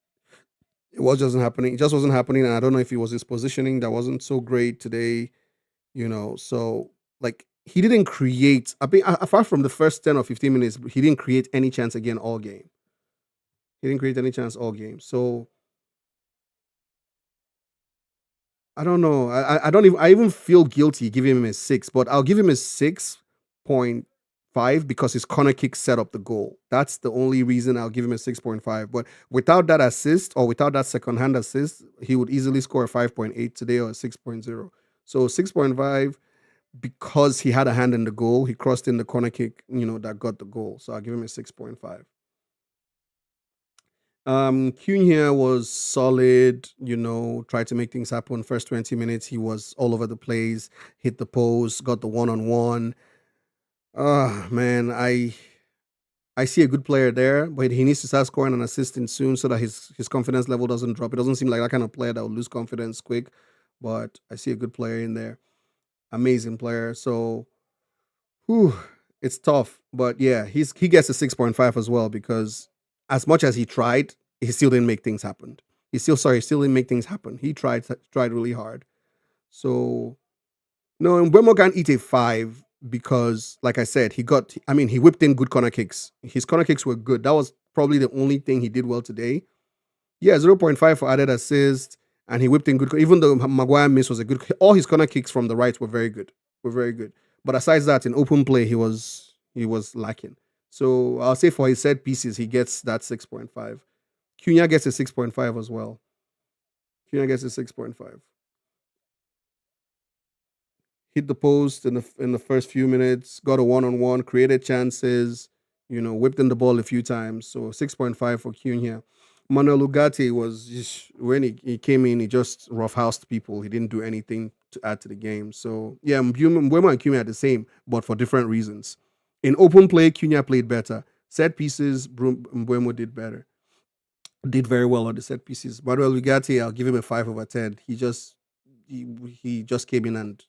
Speaker 1: It was just not happening. It just wasn't happening. And I don't know if it was his positioning that wasn't so great today. So like he didn't create. I mean, apart from the first 10 or 15 minutes, he didn't create any chance again all game. He didn't create any chance all game. So I don't know. I don't even. I even feel guilty giving him a 6, but I'll give him a 6.5 because his corner kick set up the goal. That's the only reason I'll give him a 6.5. But without that assist or without that second hand assist, he would easily score a 5.8 today or a 6.0. So 6.5 because he had a hand in the goal. He crossed in the corner kick, that got the goal. So I'll give him a 6.5. Cunha was solid, tried to make things happen. First 20 minutes, he was all over the place, hit the post, got the one on one. Man, I see a good player there, but he needs to start scoring and assisting soon so that his confidence level doesn't drop. It doesn't seem like that kind of player that will lose confidence quick, but I see a good player in there. Amazing player. So, whew, it's tough, but yeah, he gets a 6.5 as well because as much as he tried, he still didn't make things happen. He still didn't make things happen. He tried really hard. So no, and Mbemo can eat a 5 because, like I said, he whipped in good corner kicks. His corner kicks were good. That was probably the only thing he did well today. Yeah, 0.5 for added assist, and he whipped in good. Even though Maguire miss was a good, all his corner kicks from the right were very good. Were very good. But aside that, in open play, he was lacking. So I'll say for his set pieces, he gets that 6.5. Cunha gets a 6.5 as well. Cunha gets a 6.5. Hit the post in the first few minutes, got a one on one, created chances, whipped in the ball a few times. So 6.5 for Cunha. Manuel Ugarte was just, when he came in, he just roughhoused people. He didn't do anything to add to the game. So yeah, Mbeumo and Cunha are the same, but for different reasons. In open play, Cunha played better. Set pieces, Mbeumo did better. Did very well on the set pieces. Manuel Ugarte, I'll give him a 5/10. He just came in and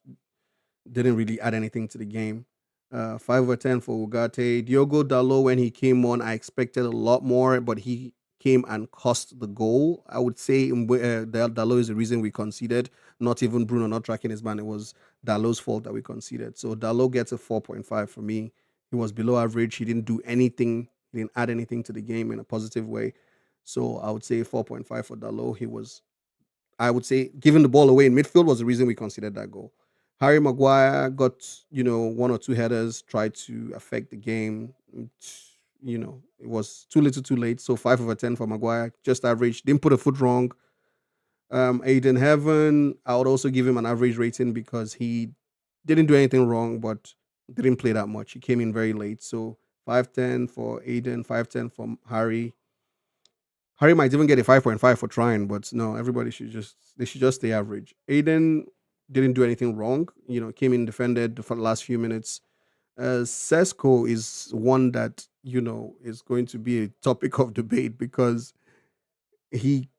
Speaker 1: didn't really add anything to the game. 5/10 for Ugarte. Diogo Dalot, when he came on, I expected a lot more, but he came and cost the goal. I would say Dalot is the reason we conceded, not even Bruno not tracking his man. It was Dalot's fault that we conceded. So Dalot gets a 4.5 for me. He was below average. He didn't do anything, he didn't add anything to the game in a positive way. So I would say 4.5 for Dalot. I would say giving the ball away in midfield was the reason we conceded that goal. Harry Maguire got, one or two headers, tried to affect the game. It was too little too late. So 5/10 for Maguire, just average. Didn't put a foot wrong. Aiden Heaven, I would also give him an average rating because he didn't do anything wrong, but didn't play that much. He came in very late. So 5/10 for Aiden, 5/10 for Harry. Harry might even get a 5.5 for trying, but no, everybody should just stay average. Aiden didn't do anything wrong. Came in, defended for the last few minutes. Sesko is one that is going to be a topic of debate because he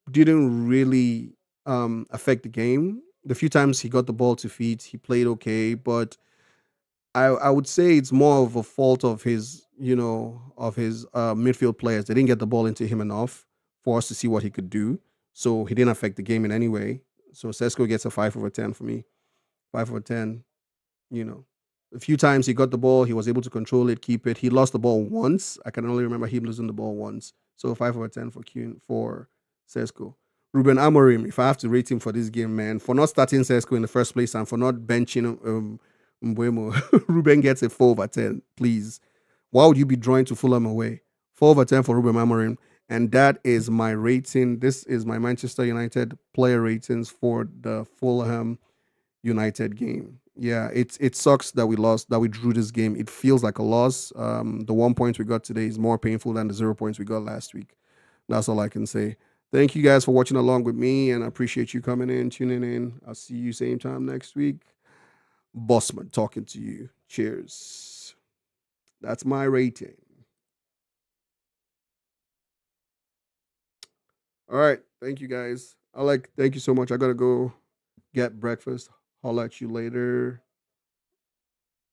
Speaker 1: didn't really affect the game. The few times he got the ball to feet, he played okay, but I would say it's more of a fault of his midfield players. They didn't get the ball into him enough for us to see what he could do. So he didn't affect the game in any way. So Sesko gets a 5/10 for me. 5/10. You know, a few times he got the ball, he was able to control it, keep it. He lost the ball once. I can only remember him losing the ball once. So 5/10 for Sesko. Ruben Amorim, if I have to rate him for this game, man, for not starting Sesko in the first place and for not benching Mbuemo, Ruben gets a 4/10, please. Why would you be drawing to Fulham away? 4/10 for Ruben Amorim. And that is my rating. This is my Manchester United player ratings for the Fulham United game. Yeah, it sucks that we lost, that we drew this game. It feels like a loss. The 1 point we got today is more painful than the 0 points we got last week. That's all I can say. Thank you guys for watching along with me, and I appreciate you coming in, tuning in. I'll see you same time next week. Bossman talking to you. Cheers. That's my rating. All right. Thank you guys. Thank you so much. I gotta go get breakfast. Holla at you later.